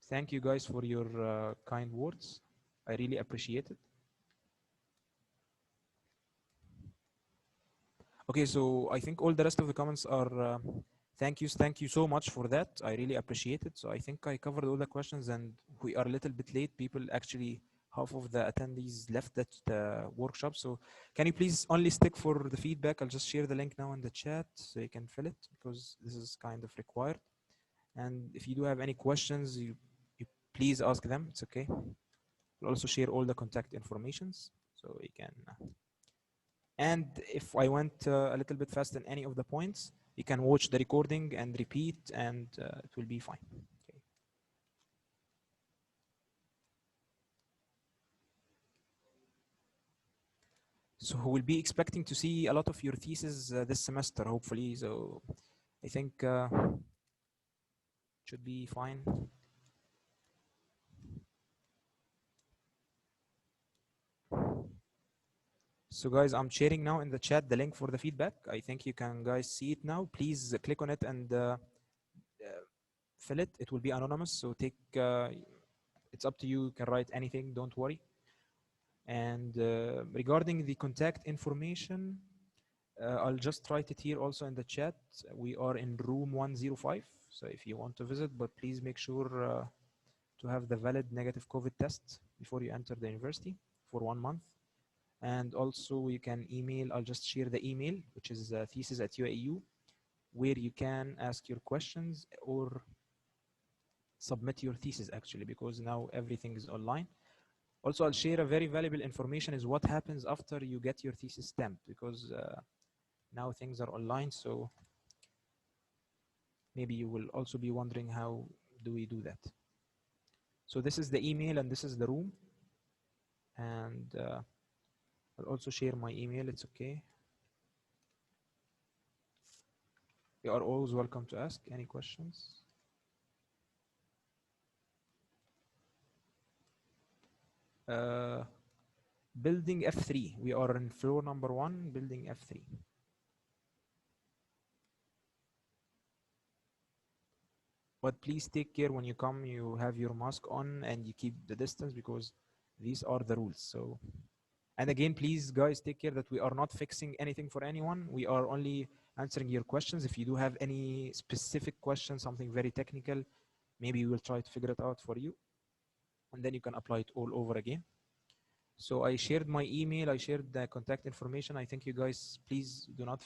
Thank you guys for your kind words. I really appreciate it. Okay, so I think all the rest of the comments are thank you so much for that. I really appreciate it. So I think I covered all the questions, and we are a little bit late. People actually, half of the attendees left that workshop. So can you please only stick for the feedback? I'll just share the link now in the chat so you can fill it, because this is kind of required. And if you do have any questions, you please ask them. It's okay. We'll also share all the contact informations so you can. And if I went a little bit fast in any of the points, you can watch the recording and repeat, and it will be fine. Okay. So we'll be expecting to see a lot of your thesis this semester, hopefully. So I think it should be fine. So guys, I'm sharing now in the chat the link for the feedback. I think you can guys see it now. Please click on it and fill it. It will be anonymous, so it's up to you. You can write anything, don't worry. And regarding the contact information, I'll just write it here also in the chat. We are in room 105. So if you want to visit, but please make sure to have the valid negative COVID test before you enter the university for 1 month. And also you can email, I'll just share the email, which is thesis@UAEU, where you can ask your questions or submit your thesis, actually, because now everything is online. Also, I'll share a very valuable information is what happens after you get your thesis stamped, because now things are online. So maybe you will also be wondering, how do we do that? So this is the email and this is the room. And I'll also share my email, it's okay. You are always welcome to ask any questions. Building F3, we are in floor number 1, building F3. But please take care when you come, you have your mask on and you keep the distance, because these are the rules. So, and again, please guys, take care that we are not fixing anything for anyone. We are only answering your questions. If you do have any specific questions, something very technical, maybe we'll try to figure it out for you. And then you can apply it all over again. So I shared my email, I shared the contact information. I think you guys, please do not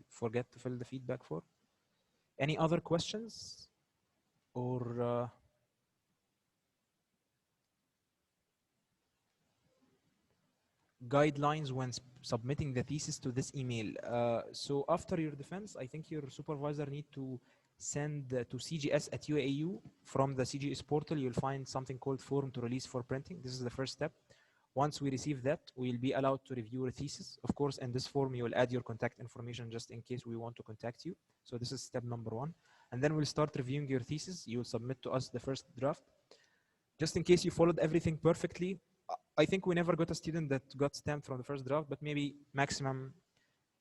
forget to fill the feedback for. Any other questions? Or guidelines when submitting the thesis to this email. So after your defense, I think your supervisor need to send to CGS@UAEU. From the CGS portal, you'll find something called form to release for printing. This is the first step. Once we receive that, we'll be allowed to review your thesis. Of course, in this form, you will add your contact information just in case we want to contact you. So this is step number 1. And then we'll start reviewing your thesis. You will submit to us the first draft. Just in case you followed everything perfectly, I think we never got a student that got stamped from the first draft, but maybe maximum,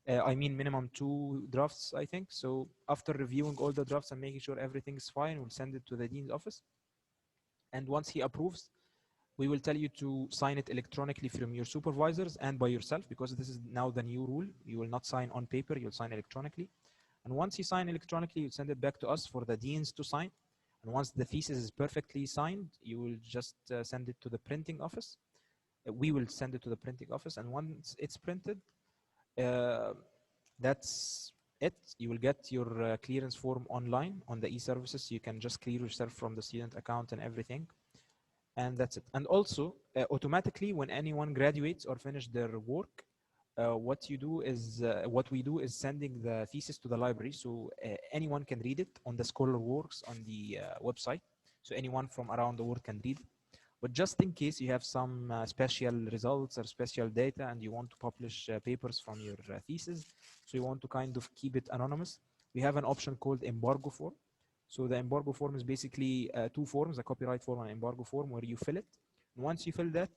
minimum 2 drafts, I think. So after reviewing all the drafts and making sure everything is fine, we'll send it to the dean's office. And once he approves, we will tell you to sign it electronically from your supervisors and by yourself, because this is now the new rule. You will not sign on paper, you'll sign electronically. And once you sign electronically, you send it back to us for the deans to sign. And once the thesis is perfectly signed, you will just send it to the printing office. We will send it to the printing office, and once it's printed, that's it. You will get your clearance form online on the e-services. You can just clear yourself from the student account and everything. And that's it. And also, automatically, when anyone graduates or finish their work, what we do is sending the thesis to the library, so anyone can read it on the Scholar Works on the website. So anyone from around the world can read it. But just in case you have some special results or special data and you want to publish papers from your thesis, so you want to kind of keep it anonymous, we have an option called embargo form. So the embargo form is basically 2 forms, a copyright form and an embargo form, where you fill it. And once you fill that,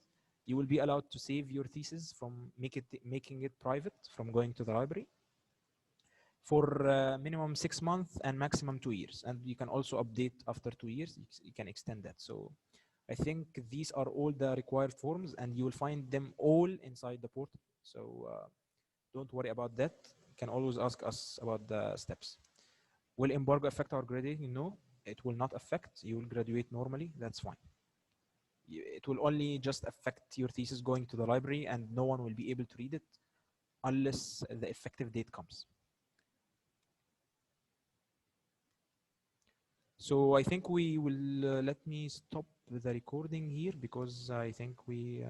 you will be allowed to save your thesis from making it private from going to the library for minimum 6 months and maximum 2 years. And you can also update after 2 years. You can extend that. So I think these are all the required forms, and you will find them all inside the portal. So don't worry about that. You can always ask us about the steps. Will embargo affect our grading? No, it will not affect. You will graduate normally. That's fine. It will only just affect your thesis going to the library, and no one will be able to read it unless the effective date comes. So I think we will let me stop the recording here, because I think we